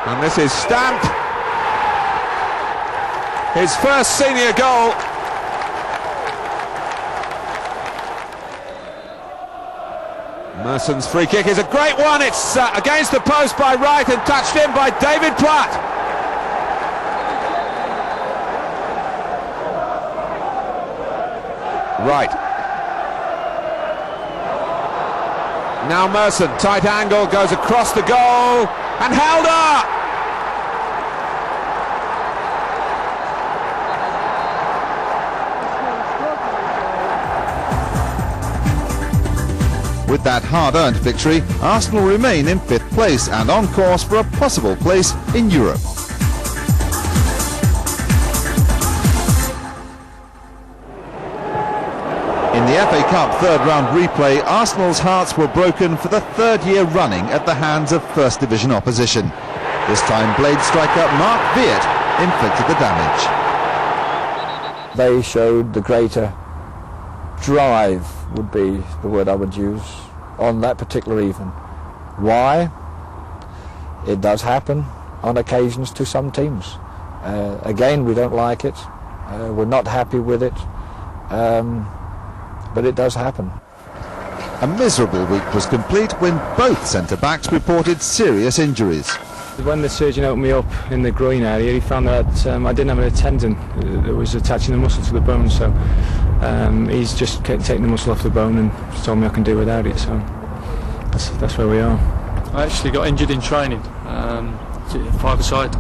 Speaker 5: And this is Stamp. His first senior goal. Merson's free kick is a great one. It's against the post by Wright and touched in by David Platt. Right. Now Merson, tight angle, goes across the goal, and Helder!
Speaker 2: With that hard-earned victory, Arsenal remain in 5th place and on course for a possible place in Europe. In the FA Cup third-round replay, Arsenal's hearts were broken for the 3rd year running at the hands of First Division opposition. This time, Blade striker Mark Viet inflicted the damage.
Speaker 1: They showed the greater drive, would be the word I would use, on that particular evening. Why? It does happen on occasions to some teams. Again, we don't like it. We're not happy with it. But it does happen.
Speaker 2: A miserable week was complete when both centre-backs reported serious injuries.
Speaker 6: When the surgeon opened me up in the groin area, he found that I didn't have a tendon that was attaching the muscle to the bone, so he's just taken the muscle off the bone and told me I can do without it, so that's where we are.
Speaker 29: I actually got injured in training, five-a-side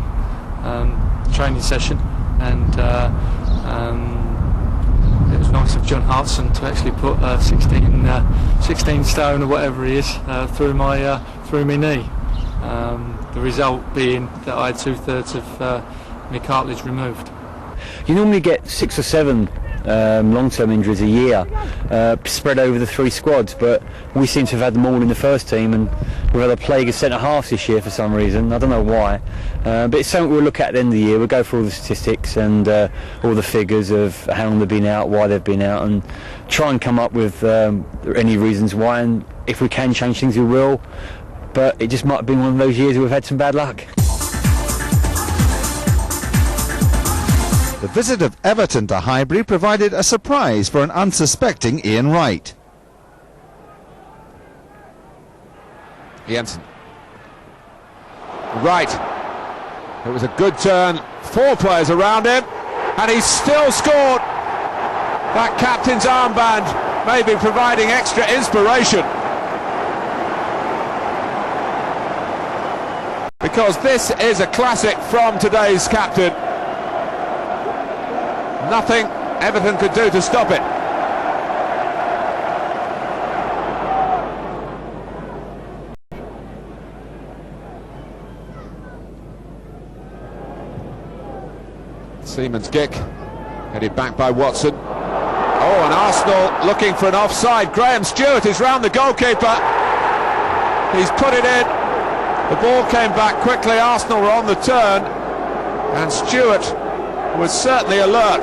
Speaker 29: training session, and it was nice of John Hartson to actually put 16 stone or whatever he is through my knee. The result being that I had 2/3 of my cartilage removed.
Speaker 3: You normally get 6 or 7 long-term injuries a year spread over the 3 squads, but we seem to have had them all in the first team, and we've had a plague of centre-halves this year for some reason. I don't know why, but it's something we'll look at the end of the year. We'll go through all the statistics and all the figures of how long they've been out, why they've been out, and try and come up with any reasons why, and if we can change things we will, but it just might have been one of those years where we've had some bad luck.
Speaker 2: The visit of Everton to Highbury provided a surprise for an unsuspecting Ian Wright.
Speaker 5: Jensen. Right. It was a good turn. 4 players around him, and he's still scored. That captain's armband may be providing extra inspiration, because this is a classic from today's captain. Nothing Everton could do to stop it. Seaman's kick, headed back by Watson. Oh, and Arsenal looking for an offside. Graham Stewart is round the goalkeeper. He's put it in. The ball came back quickly. Arsenal were on the turn, and Stewart was certainly alert.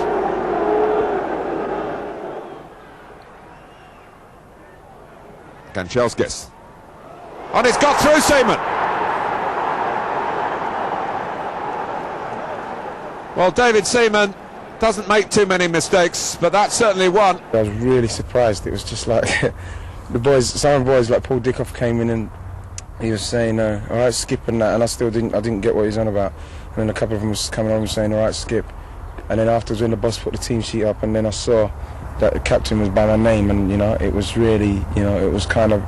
Speaker 5: Kanchelskis. And it's got through Seaman. Well, David Seaman doesn't make too many mistakes, but that's certainly one.
Speaker 4: I was really surprised. It was just like the boys, some boys like Paul Dickoff came in and he was saying, all right, Skip and that, and I didn't get what he was on about. And then a couple of them was coming on and saying, all right, Skip. And then afterwards when the boss put the team sheet up, and then I saw that the captain was by my name, and it was really, it was kind of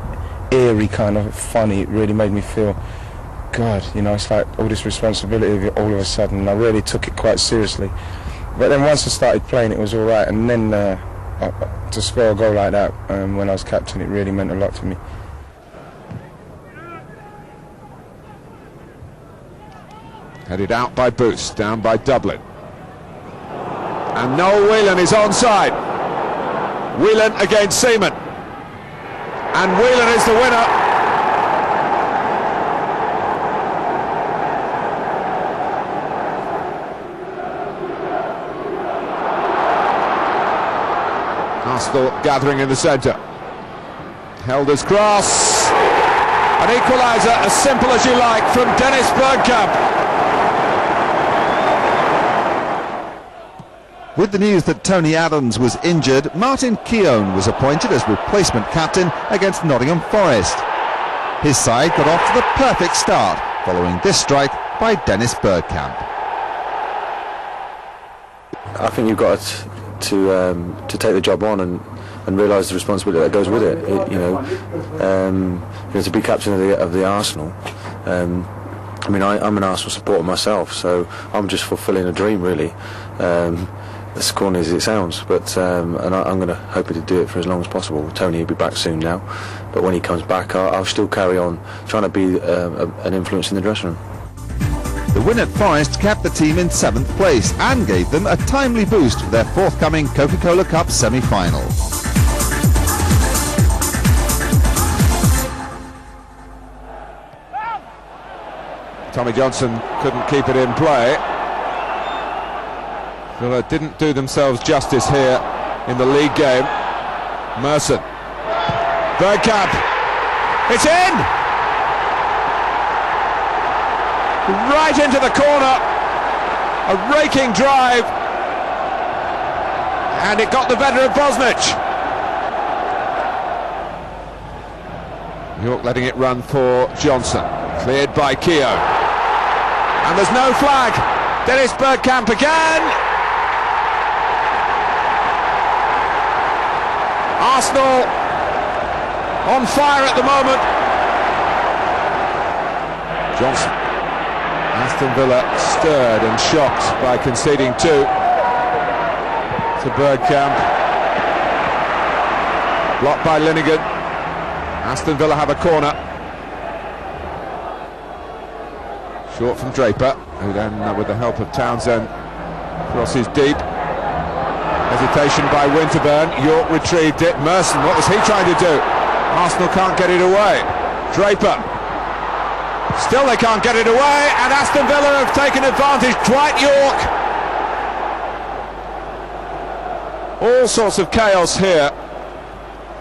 Speaker 4: eerie, kind of funny. It really made me feel, God, it's like all this responsibility all of a sudden, and I really took it quite seriously. But then once I started playing, it was all right, and then to score a goal like that when I was captain, it really meant a lot to me.
Speaker 5: Headed out by Booth, down by Dublin. And Noel Whelan is onside. Whelan against Seaman. And Whelan is the winner. Arsenal gathering in the centre. Held as cross. An equaliser, as simple as you like, from Dennis Bergkamp.
Speaker 2: With the news that Tony Adams was injured, Martin Keown was appointed as replacement captain against Nottingham Forest. His side got off to the perfect start, following this strike by Dennis Bergkamp.
Speaker 7: I think you've got to take the job on and realise the responsibility that goes with it. To be captain of the Arsenal. I mean, I'm an Arsenal supporter myself, so I'm just fulfilling a dream, really. As corny as it sounds, but and I'm going to hope to do it for as long as possible. Tony will be back soon now, but when he comes back, I'll still carry on trying to be an influence in the dressing room.
Speaker 2: The win at Forest kept the team in 7th place and gave them a timely boost for their forthcoming Coca-Cola Cup semi-final.
Speaker 5: Tommy Johnson couldn't keep it in play. Villa didn't do themselves justice here in the league game. Merson. Bergkamp. It's in! Right into the corner. A raking drive. And it got the better of Bosnich. York letting it run for Johnson. Cleared by Keown. And there's no flag. Dennis Bergkamp again. Arsenal on fire at the moment. Johnson. Aston Villa stirred and shocked by conceding 2 to Bergkamp. Blocked by Linnigan. Aston Villa have a corner. Short from Draper, who then, with the help of Townsend, crosses deep. Hesitation by Winterburn. York retrieved it. Merson, what was he trying to do? Arsenal can't get it away. Draper. Still they can't get it away, and Aston Villa have taken advantage. Dwight York. All sorts of chaos here,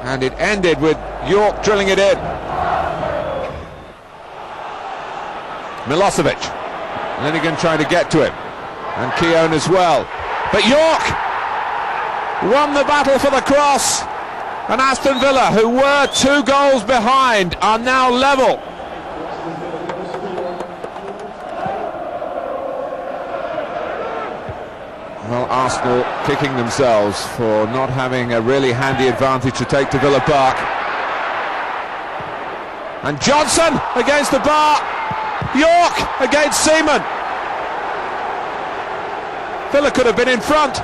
Speaker 5: and it ended with York drilling it in. Milosevic. Linnigan trying to get to him, and Keown as well. But York won the battle for the cross, and Aston Villa, who were 2 goals behind, are now level. Well, Arsenal kicking themselves for not having a really handy advantage to take to Villa Park. And Johnson against the bar. York against Seaman. Villa could have been in front.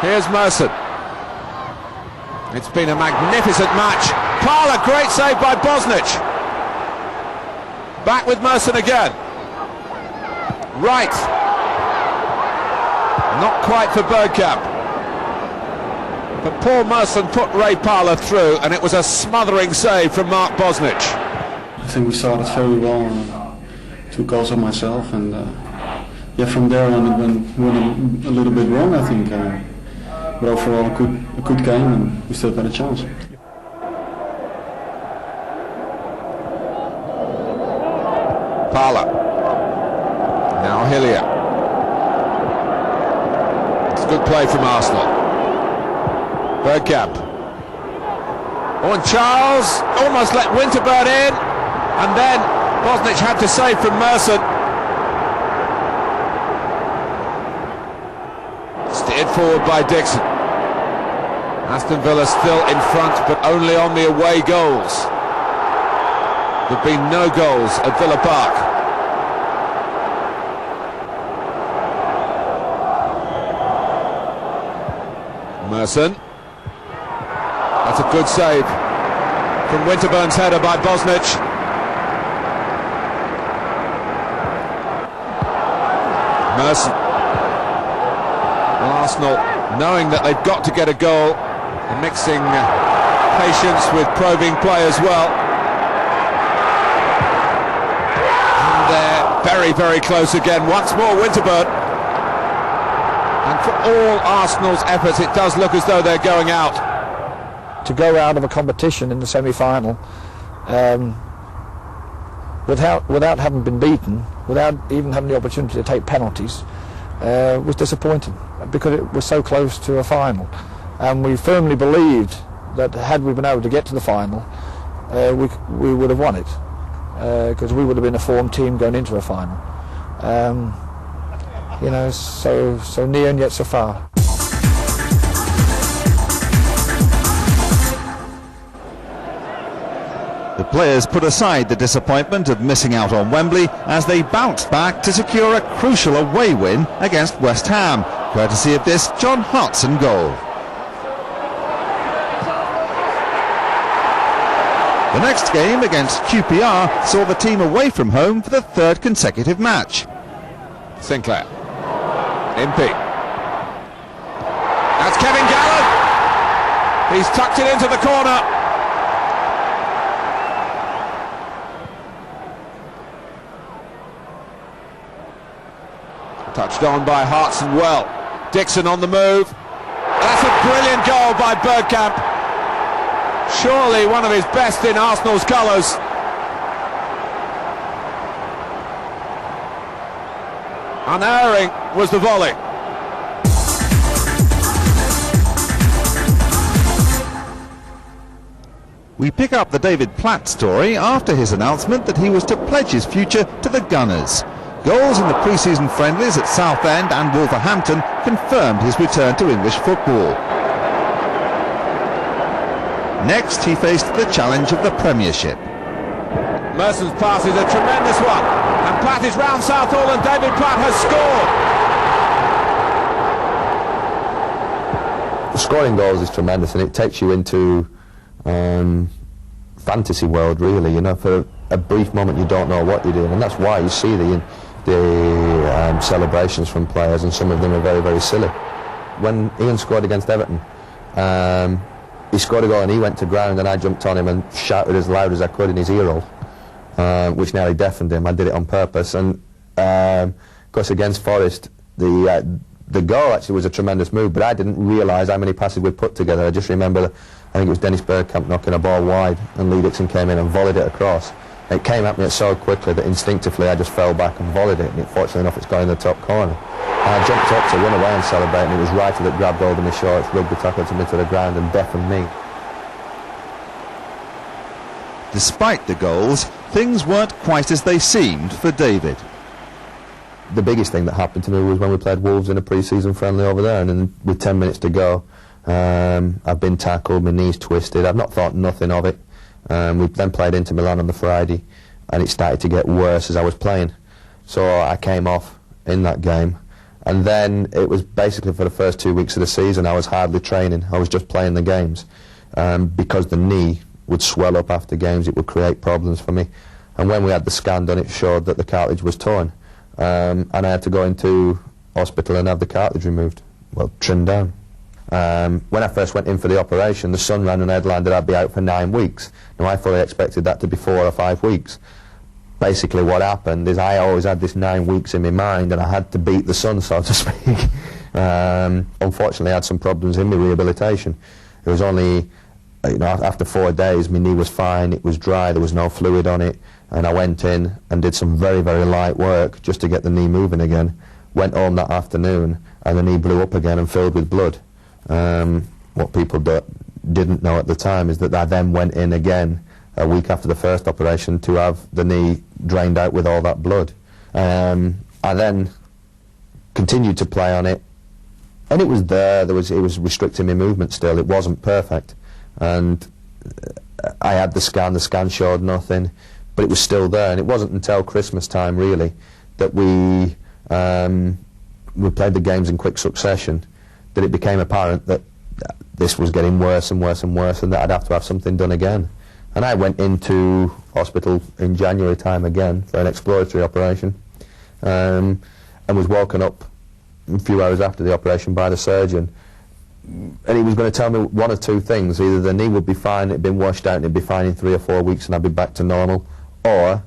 Speaker 5: Here's Merson. It's been a magnificent match. Parler, great save by Bosnich. Back with Merson again. Right. Not quite for Bergkamp. But Paul Merson put Ray Parler through, and it was a smothering save from Mark Bosnich.
Speaker 8: I think we started very well. 2 goals on myself, and from there on it went a little bit wrong, I think. But overall, a good game, and we still got a chance.
Speaker 5: Parler. Now Hillier. It's good play from Arsenal. Bergkamp. Oh, and Charles almost let Winterburn in, and then Bosnich had to save from Merson. Steered forward by Dixon. Aston Villa still in front, but only on the away goals. There have been no goals at Villa Park. Merson. That's a good save from Winterburn's header by Bosnich. Merson. Well, Arsenal, knowing that they've got to get a goal, and mixing patience with probing play as well. And they're very, very close again. Once more, Winterburn. And for all Arsenal's efforts, it does look as though they're going out.
Speaker 1: To go out of a competition in the semi-final without having been beaten, without even having the opportunity to take penalties, was disappointing, because it was so close to a final. And we firmly believed that had we been able to get to the final, we would have won it, because we would have been a formed team going into a final. So near and yet so far.
Speaker 2: The players put aside the disappointment of missing out on Wembley as they bounced back to secure a crucial away win against West Ham, courtesy of this John Hartson goal. The next game against QPR saw the team away from home for the 3rd consecutive match.
Speaker 5: Sinclair. Impey. That's Kevin Gallen. He's tucked it into the corner. Touched on by Hartson well. Dixon on the move. That's a brilliant goal by Bergkamp. Surely one of his best in Arsenal's colours. Unerring was the volley.
Speaker 2: We pick up the David Platt story after his announcement that he was to pledge his future to the Gunners. Goals in the pre-season friendlies at Southend and Wolverhampton confirmed his return to English football. Next, he faced the challenge of the Premiership.
Speaker 5: Merson's pass is a tremendous one, and Platt is round Southall, and David Platt has scored.
Speaker 9: scoring goals is tremendous, and it takes you into fantasy world, really. You know, for a brief moment you don't know what you're doing, and that's why you see the celebrations from players, and some of them are very, very silly. When Ian scored against Everton, he scored a goal and he went to ground, and I jumped on him and shouted as loud as I could in his ear hole, which nearly deafened him. I did it on purpose. And of course against Forest, the goal actually was a tremendous move, but I didn't realise how many passes we'd put together. I just remember, I think it was Dennis Bergkamp knocking a ball wide, and Lee Dixon came in and volleyed it across. It came at me so quickly that instinctively I just fell back and volleyed it, and fortunately enough it's gone in the top corner. And I jumped up to run away and celebrate, and it was Reiter that grabbed hold of my shorts, rugby tackled him into the ground and deafened me.
Speaker 2: Despite the goals, things weren't quite as they seemed for David.
Speaker 9: The biggest thing that happened to me was when we played Wolves in a pre-season friendly over there, and then with 10 minutes to go, I've been tackled, my knee's twisted. I've not thought nothing of it. We then played Inter Milan on the Friday, and it started to get worse as I was playing. So I came off in that game, and then it was basically for the first 2 weeks of the season I was hardly training. I was just playing the games, because the knee would swell up after games. It would create problems for me, and when we had the scan done, it showed that the cartilage was torn, and I had to go into hospital and have the cartilage removed, well, trimmed down. When I first went in for the operation, the Sun ran an headline that I'd be out for 9 weeks. Now I fully expected that to be 4 or 5 weeks. Basically what happened is I always had this 9 weeks in my mind, and I had to beat the Sun, so to speak. Unfortunately I had some problems in my rehabilitation. It was only, you know, after 4 days my knee was fine, it was dry, there was no fluid on it, and I went in and did some very, very light work just to get the knee moving again. Went home that afternoon and the knee blew up again and filled with blood. What people didn't know at the time is that I then went in again a week after the first operation to have the knee drained out with all that blood. I then continued to play on it, and it was there. It was restricting my movement still. It wasn't perfect, and I had the scan showed nothing, but it was still there. And it wasn't until Christmas time really that we played the games in quick succession that it became apparent that this was getting worse and worse and worse, and that I'd have to have something done again. And I went into hospital in January time again for an exploratory operation, and was woken up a few hours after the operation by the surgeon, and he was going to tell me one of two things: either the knee would be fine, it'd been washed out and it'd be fine in 3 or 4 weeks and I'd be back to normal, or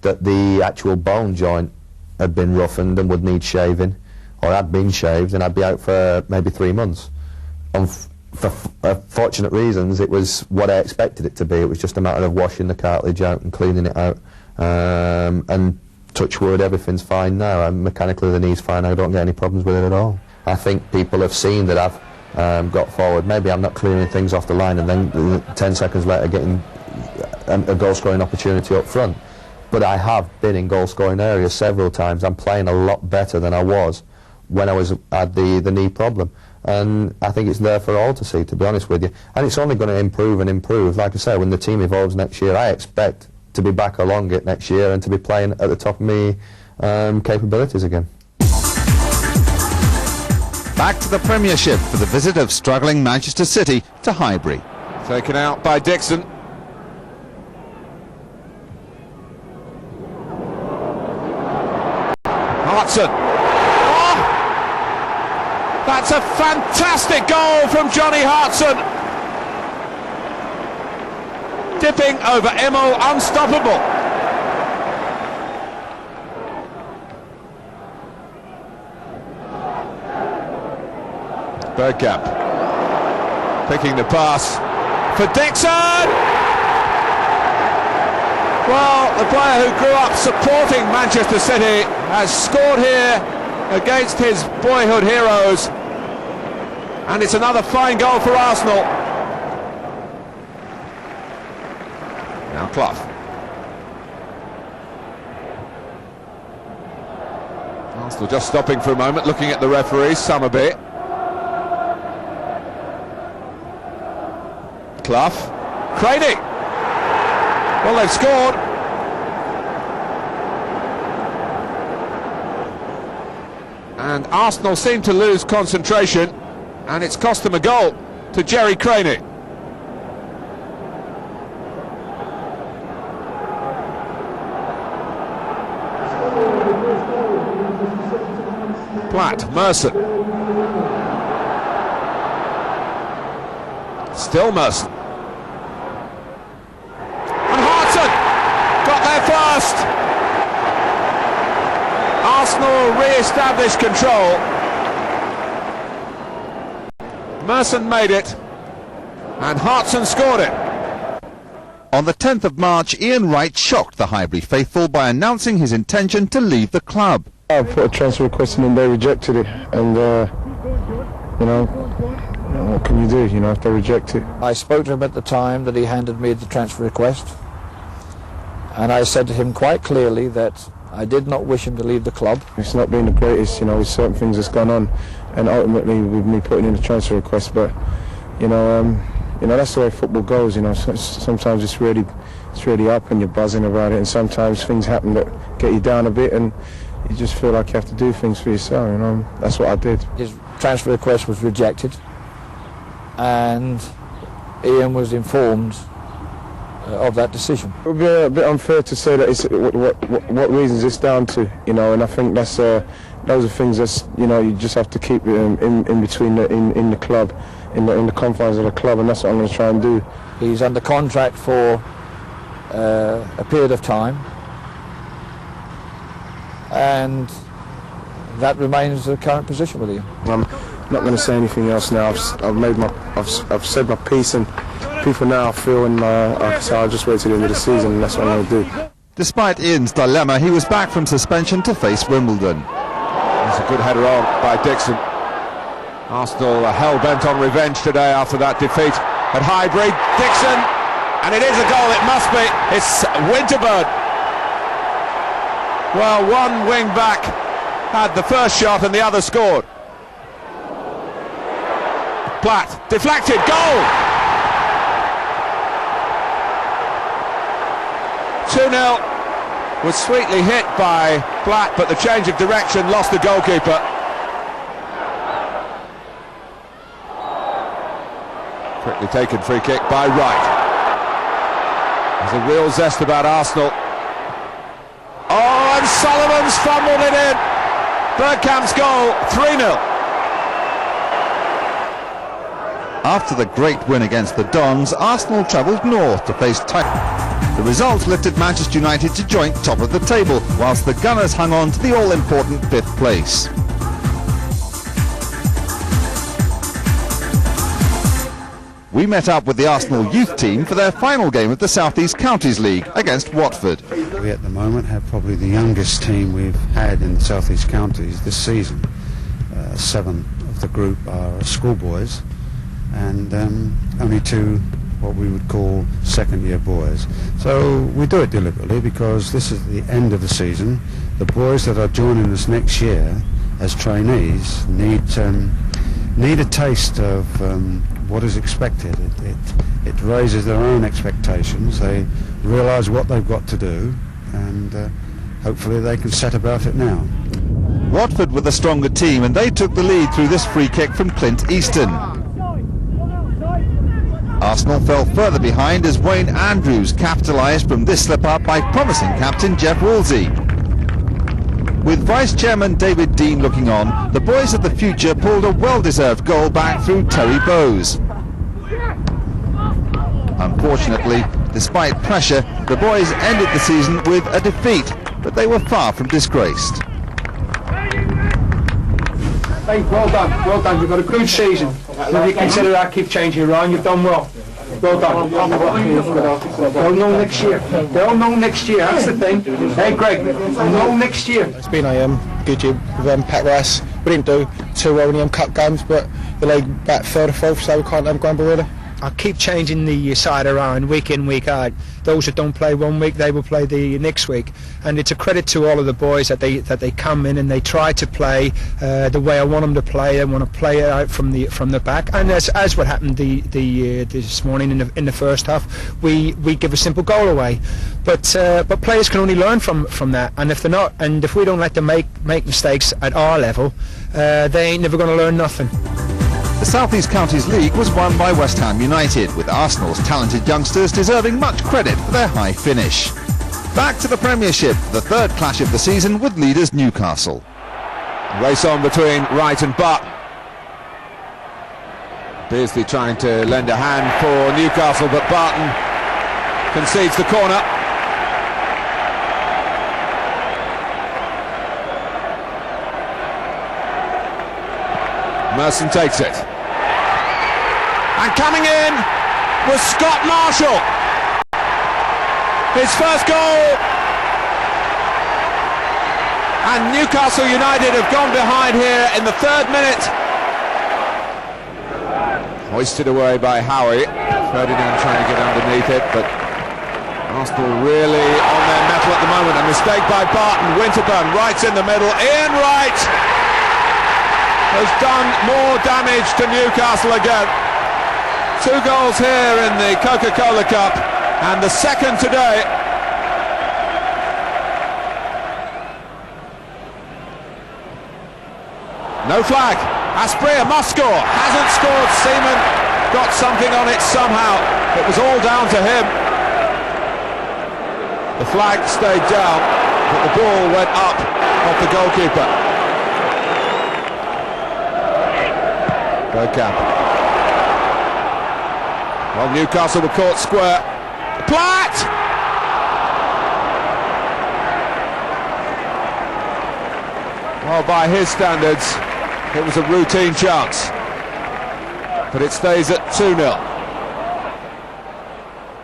Speaker 9: that the actual bone joint had been roughened and would need shaving, or had been shaved, and I'd be out for maybe 3 months. For fortunate reasons, it was what I expected it to be. It was just a matter of washing the cartilage out and cleaning it out, and touch wood, everything's fine now. Mechanically the knee's fine, I don't get any problems with it at all. I think people have seen that I've got forward. Maybe I'm not clearing things off the line and then 10 seconds later getting a goal-scoring opportunity up front. But I have been in goal-scoring areas several times. I'm playing a lot better than I was when I had the knee problem. And I think it's there for all to see, to be honest with you. And it's only going to improve and improve. Like I say, when the team evolves next year, I expect to be back along it next year and to be playing at the top of my capabilities again.
Speaker 2: Back to the Premiership for the visit of struggling Manchester City to Highbury.
Speaker 5: Taken out by Dixon. Hartson. Oh! That's a fantastic goal from Johnny Hartson. Dipping over Emo, unstoppable. Bergkamp picking the pass for Dixon. Well, the player who grew up supporting Manchester City has scored here against his boyhood heroes, and it's another fine goal for Arsenal. Now Clough. Arsenal just stopping for a moment, looking at the referees, Summerby. Clough. Craney. Well, they've scored. And Arsenal seem to lose concentration, and it's cost them a goal. to Jerry Craney. Platt, Merson. Still Merson. And Hartson got there first. Arsenal re-established control. Merson made it, and Hartson scored it.
Speaker 2: On the 10th of March, Ian Wright shocked the Highbury faithful by announcing his intention to leave the club.
Speaker 4: I put a transfer request in and they rejected it, and you know, what can you do, you know, if they reject it?
Speaker 1: I spoke to him at the time that he handed me the transfer request, and I said to him quite clearly that I did not wish him to leave the club.
Speaker 4: It's not been the greatest, you know, with certain things that's gone on, and ultimately with me putting in a transfer request, but you know, that's the way football goes. You know, sometimes it's really up and you're buzzing about it, and sometimes things happen that get you down a bit, and you just feel like you have to do things for yourself. You know, that's what I did.
Speaker 1: His transfer request was rejected, and Ian was informed of that decision.
Speaker 4: It would be a bit unfair to say that it's what reasons it's down to, you know, and I think that's those are things that, you know, you just have to keep in between in the club, in the confines of the club, and that's what I'm going to try and do.
Speaker 1: He's under contract for a period of time, and that remains the current position with him.
Speaker 4: I'm not going to say anything else now. I've said my piece, and people now feel, and so I'll just wait till the end of the season, and that's what I'm going to do.
Speaker 2: Despite Ian's dilemma, he was back from suspension to face Wimbledon.
Speaker 5: That's a good header on by Dixon. Arsenal are hell-bent on revenge today after that defeat at Highbury. Dixon, and it is a goal, it must be. It's Winterburn. Well, one wing-back had the first shot and the other scored. Platt, deflected, goal! 2-0. Was sweetly hit by Platt, but the change of direction lost the goalkeeper. Quickly taken free kick by Wright. There's a real zest about Arsenal. Oh, and Solomon's fumbled it in. Bergkamp's goal, 3-0.
Speaker 2: After the great win against the Dons, Arsenal travelled north to face The result lifted Manchester United to joint top of the table, whilst the Gunners hung on to the all-important 5th place. We met up with the Arsenal youth team for their final game of the South East Counties League against Watford.
Speaker 10: We at the moment have probably the youngest team we've had in the South East Counties this season. 7 of the group are schoolboys, and only 2 what we would call second-year boys. So we do it deliberately because this is the end of the season. The boys that are joining us next year as trainees need a taste of what is expected. It raises their own expectations. They realise what they've got to do, and hopefully they can set about it now.
Speaker 2: Watford were the stronger team, and they took the lead through this free kick from Clint Easton. Arsenal fell further behind as Wayne Andrews capitalised from this slip-up by promising captain Jeff Woolsey. With Vice-Chairman David Dean looking on, the boys of the future pulled a well-deserved goal back through Terry Bowes. Unfortunately, despite pressure, the boys ended the season with a defeat, but they were far from disgraced.
Speaker 11: Hey, well done, you've got a good season. If you consider that, keep changing around, you've done well. Well done. They'll know next year. They'll know next year, that's the thing. Hey Greg, they'll know next year.
Speaker 12: It's been a good year with Pat Rice. We didn't do too well in the cup games, but the league back 3rd or 4th, so we can't have a grumble really.
Speaker 11: I keep changing the side around week in, week out. Those that don't play one week, they will play the next week. And it's a credit to all of the boys that they come in and they try to play the way I want them to play. They want to play it out from the back. And as what happened this morning in the first half, we give a simple goal away. But players can only learn from that. And if they're not, and if we don't let them make mistakes at our level, they ain't never going to learn nothing.
Speaker 2: The South East Counties League was won by West Ham United, with Arsenal's talented youngsters deserving much credit for their high finish. Back to the Premiership, the third clash of the season with leaders Newcastle.
Speaker 5: Race on between Wright and Barton. Beardsley trying to lend a hand for Newcastle, but Barton concedes the corner. Merson takes it. And coming in was Scott Marshall. His first goal. And Newcastle United have gone behind here in the 3rd minute. Hoisted away by Howie. Ferdinand trying to get underneath it, but Arsenal really on their mettle at the moment. A mistake by Barton. Winterburn, Wright's in the middle. Ian Wright has done more damage to Newcastle again. 2 goals here in the Coca-Cola Cup, and the second today. No flag. Asprilla must score. Hasn't scored. Seaman got something on it somehow. It was all down to him. The flag stayed down, but the ball went up off the goalkeeper. Bergkamp. Well, Newcastle were caught square. Platt! Well, by his standards, it was a routine chance. But it stays at 2-0.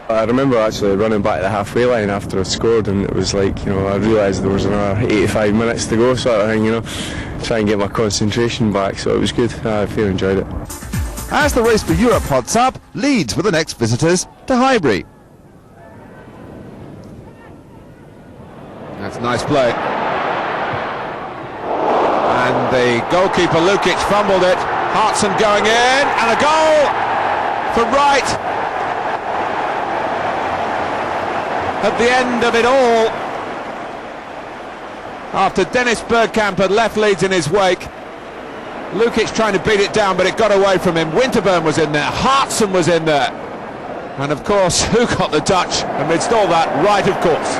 Speaker 4: I remember actually running back to the halfway line after I scored, and it was like, I realised there was another 85 minutes to go, sort of thing, try and get my concentration back, so it was good. I really enjoyed it.
Speaker 2: As the race for Europe hots up, Leeds were the next visitors to Highbury.
Speaker 5: That's nice play. And the goalkeeper Lukic fumbled it. Hartson going in, and a goal for Wright. At the end of it all, after Dennis Bergkamp had left Leeds in his wake, Lukic trying to beat it down, but it got away from him. Winterburn was in there, Hartson was in there, and of course, who got the touch amidst all that? Wright, of course.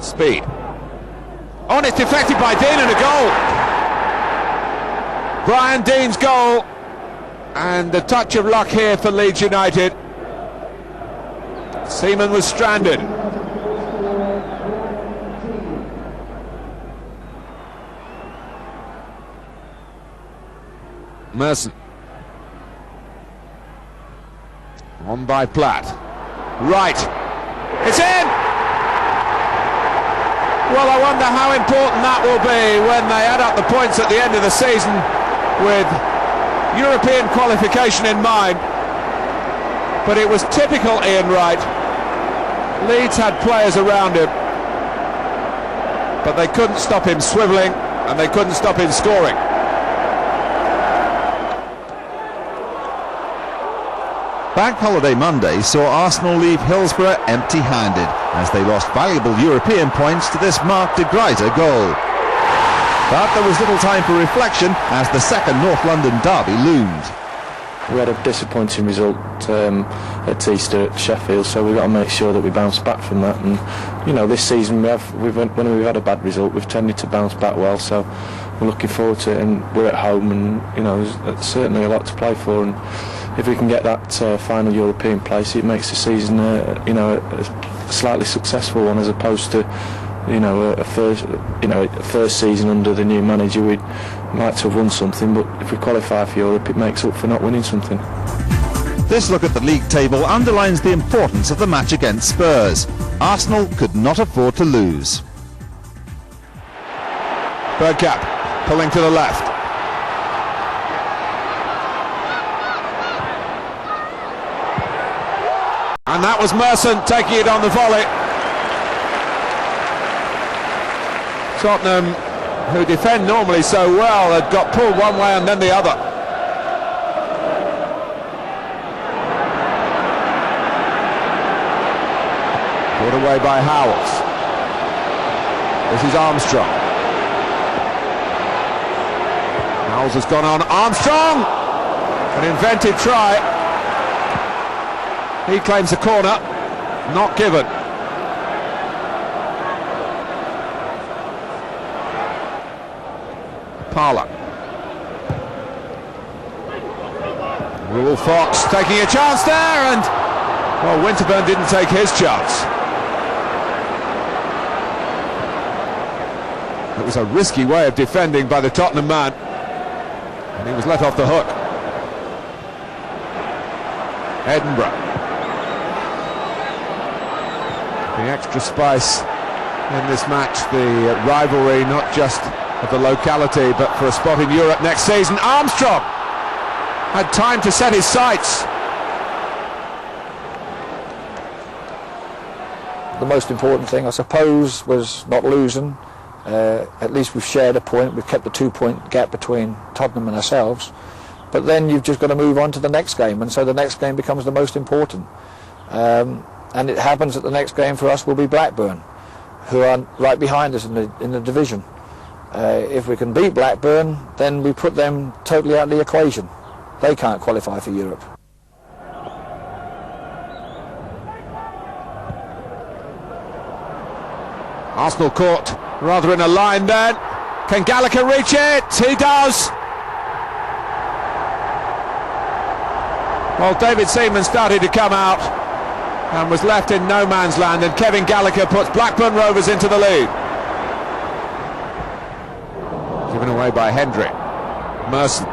Speaker 5: Speed. Oh, and it's deflected by Dean, and a goal. Brian Dean's goal, and a touch of luck here for Leeds United. Seaman was stranded. Merson. On by Platt. Right. It's in! Well, I wonder how important that will be when they add up the points at the end of the season with European qualification in mind. But it was typical Ian Wright. Leeds had players around him, but they couldn't stop him swivelling, and they couldn't stop him scoring.
Speaker 2: Bank Holiday Monday saw Arsenal leave Hillsborough empty-handed as they lost valuable European points to this Mark de Greiser goal. But there was little time for reflection as the second North London derby loomed.
Speaker 13: We had a disappointing result at Easter at Sheffield, so we've got to make sure that we bounce back from that. And this season when we've had a bad result, we've tended to bounce back well. So we're looking forward to it, and we're at home, and there's certainly a lot to play for. And if we can get that final European place, it makes the season a slightly successful one, as opposed to a first season under the new manager. We'd like to have won something, but if we qualify for Europe, it makes up for not winning something.
Speaker 2: This look at the league table underlines the importance of the match against Spurs. Arsenal could not afford to lose.
Speaker 5: Bergkamp pulling to the left. And that was Merson taking it on the volley. Tottenham, who defend normally so well, had got pulled one way and then the other. Put away by Howells. This is Armstrong. Knowles has gone on. Armstrong! An inventive try. He claims the corner. Not given. Parlour. Rule Fox taking a chance there, and well, Winterburn didn't take his chance. It was a risky way of defending by the Tottenham man, and he was let off the hook. Edinburgh. The extra spice in this match, the rivalry not just of the locality but for a spot in Europe next season. Armstrong had time to set his sights.
Speaker 1: The most important thing, I suppose, was not losing. At least we've shared a point. We've kept the 2-point gap between Tottenham and ourselves. But then you've just got to move on to the next game, and so the next game becomes the most important. And it happens that the next game for us will be Blackburn, who are right behind us in the division. If we can beat Blackburn, then we put them totally out of the equation. They can't qualify for Europe.
Speaker 5: Arsenal caught rather in a line then. Can Gallagher reach it? He does. Well, David Seaman started to come out and was left in no man's land, and Kevin Gallagher puts Blackburn Rovers into the lead. Given away by Hendry. Merson.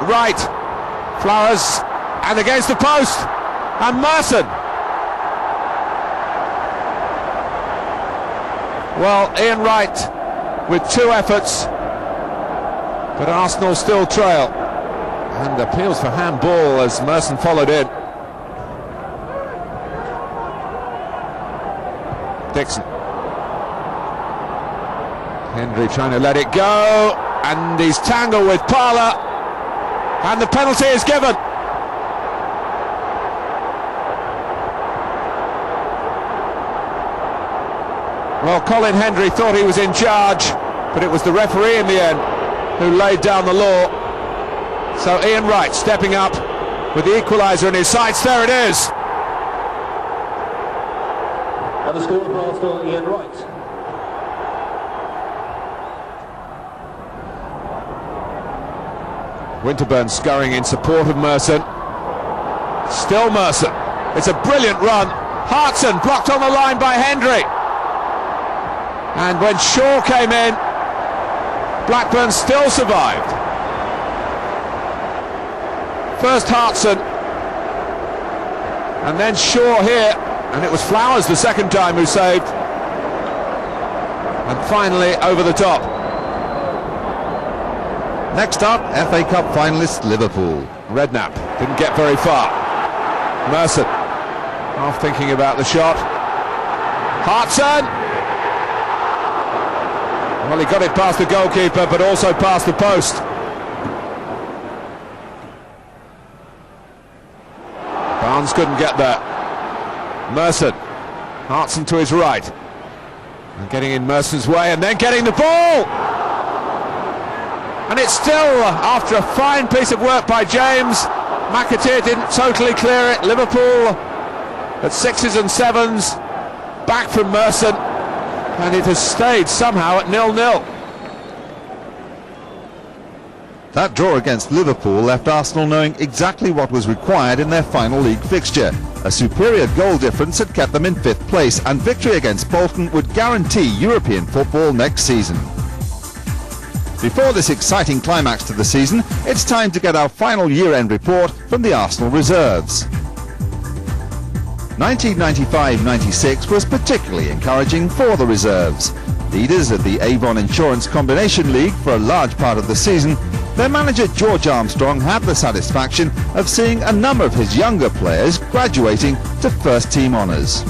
Speaker 5: Right. Flowers. And against the post. And Merson. Well, Ian Wright with 2 efforts, but Arsenal still trail. And appeals for handball as Merson followed in. Dixon. Hendry trying to let it go, and he's tangled with Parlour, and the penalty is given. Well, Colin Hendry thought he was in charge, but it was the referee in the end who laid down the law. So Ian Wright stepping up with the equaliser in his sights. There it is.
Speaker 14: And the score for Arsenal, Ian Wright.
Speaker 5: Winterburn scurrying in support of Merson. Still Merson. It's a brilliant run. Hartson blocked on the line by Hendry. And when Shaw came in, Blackburn still survived. First Hartson, and then Shaw here, and it was Flowers the second time who saved. And finally over the top.
Speaker 2: Next up, FA Cup finalist Liverpool.
Speaker 5: Redknapp didn't get very far. Merson, half thinking about the shot. Hartson! Well, he got it past the goalkeeper, but also past the post. Barnes couldn't get there. Merson. Hartson to his right. And getting in Merson's way, and then getting the ball! And it's still, after a fine piece of work by James, McAteer didn't totally clear it. Liverpool at 6s and 7s, back from Merson, and it has stayed somehow at 0-0.
Speaker 2: That draw against Liverpool left Arsenal knowing exactly what was required in their final league fixture. A superior goal difference had kept them in 5th place, and victory against Bolton would guarantee European football next season. Before this exciting climax to the season, it's time to get our final year-end report from the Arsenal reserves. 1995-96 was particularly encouraging for the reserves. Leaders of the Avon Insurance Combination League for a large part of the season, their manager George Armstrong had the satisfaction of seeing a number of his younger players graduating to first-team honours.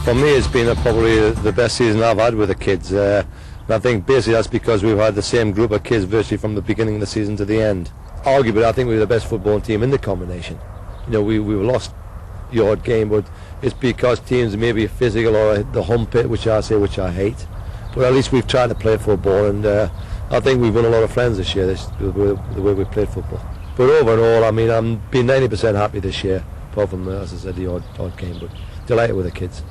Speaker 15: For me, it's been probably the best season I've had with the kids. And I think basically that's because we've had the same group of kids virtually from the beginning of the season to the end. Arguably, I think we were the best football team in the combination. You know, we lost the odd game, but it's because teams may be physical or the hump it, which I hate. But at least we've tried to play football, and I think we've won a lot of friends this year, the way we played football. But overall, I mean, I'm been 90% happy this year, apart from, as I said, the odd game, but delighted with the kids.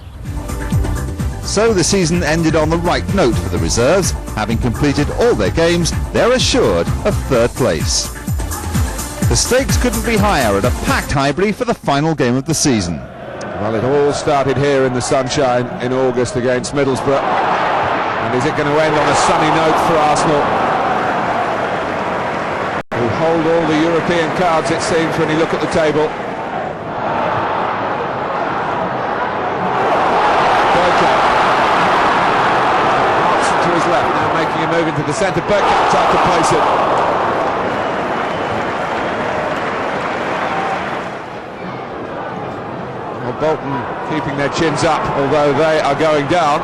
Speaker 2: So the season ended on the right note for the reserves. Having completed all their games, they're assured of third place. The stakes couldn't be higher at a packed Highbury for the final game of the season.
Speaker 5: Well, it all started here in the sunshine in August against Middlesbrough. And is it going to end on a sunny note for Arsenal, who hold all the European cards, it seems, when you look at the table? Left, now making a move into the centre. Bergkamp tried to place it. Well, Bolton keeping their chins up, although they are going down.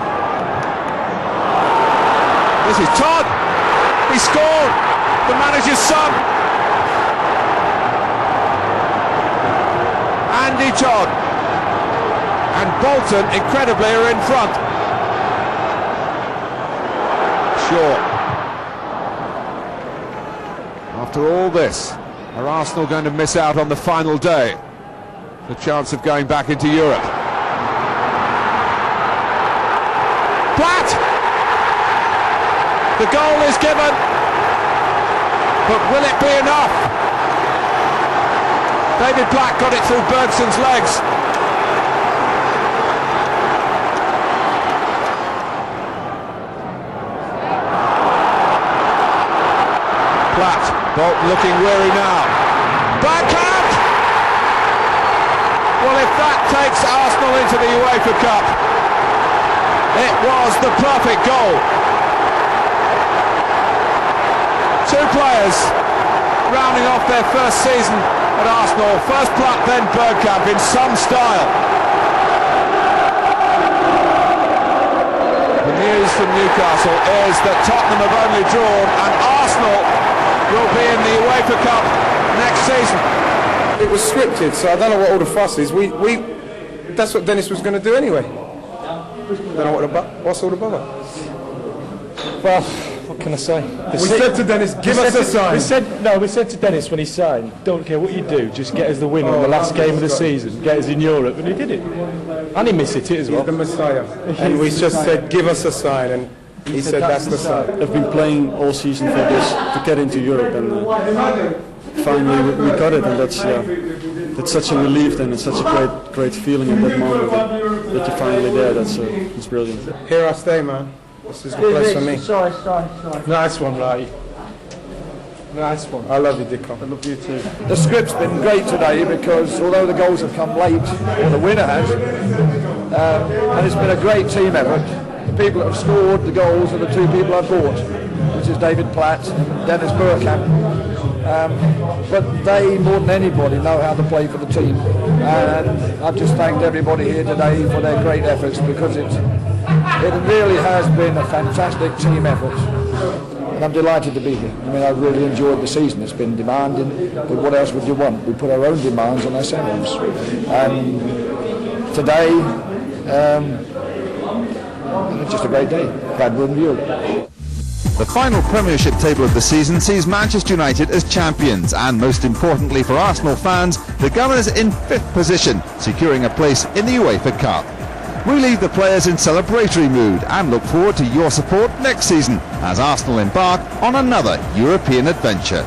Speaker 5: This is Todd. He scored. The manager's son. Andy Todd. And Bolton, incredibly, are in front. After all this, are Arsenal going to miss out on the final day? The chance of going back into Europe. Platt! The goal is given, but will it be enough? David Platt got it through Bergson's legs. Bolton looking weary now. Backhand! Well, if that takes Arsenal into the UEFA Cup, it was the perfect goal. Two players rounding off their first season at Arsenal. First Platt, then Bergkamp in some style. The news from Newcastle is that Tottenham have only drawn and Arsenal will be in the UEFA Cup next season.
Speaker 4: It was scripted, so I don't know what all the fuss is. That's what Dennis was going to do anyway. I don't know what's all the bother.
Speaker 16: Well, what can I say?
Speaker 4: We said to Dennis, give us a sign.
Speaker 16: We said to Dennis when he signed, don't care what you do, just get us the win on the last game of the season, get us in Europe, and he did it. And he missed it as well.
Speaker 4: He's the Messiah. And we just said, give us a sign, and he said that's the sign.
Speaker 8: I've been playing all season for this, to get into Europe, and finally we got it, and that's such a relief, and it's such a great feeling in that moment that you're finally there. It's brilliant.
Speaker 4: Here I stay, man. This is the place for me.
Speaker 16: Sorry. Nice one, Ray. Nice one.
Speaker 4: I love you, Dicko.
Speaker 16: I love you too.
Speaker 1: The script's been great today because although the goals have come late, or the winner has, and it's been a great team effort. The people that have scored the goals are the two people I've bought, which is David Platt and Dennis Bergkamp. But they, more than anybody, know how to play for the team. And I've just thanked everybody here today for their great efforts because it really has been a fantastic team effort. And I'm delighted to be here. I mean, I've really enjoyed the season. It's been demanding, but what else would you want? We put our own demands on ourselves. And today, it's just a great day. Glad we're in Europe.
Speaker 2: The final Premiership table of the season sees Manchester United as champions and, most importantly for Arsenal fans, the Gunners in 5th position, securing a place in the UEFA Cup. We leave the players in celebratory mood and look forward to your support next season as Arsenal embark on another European adventure.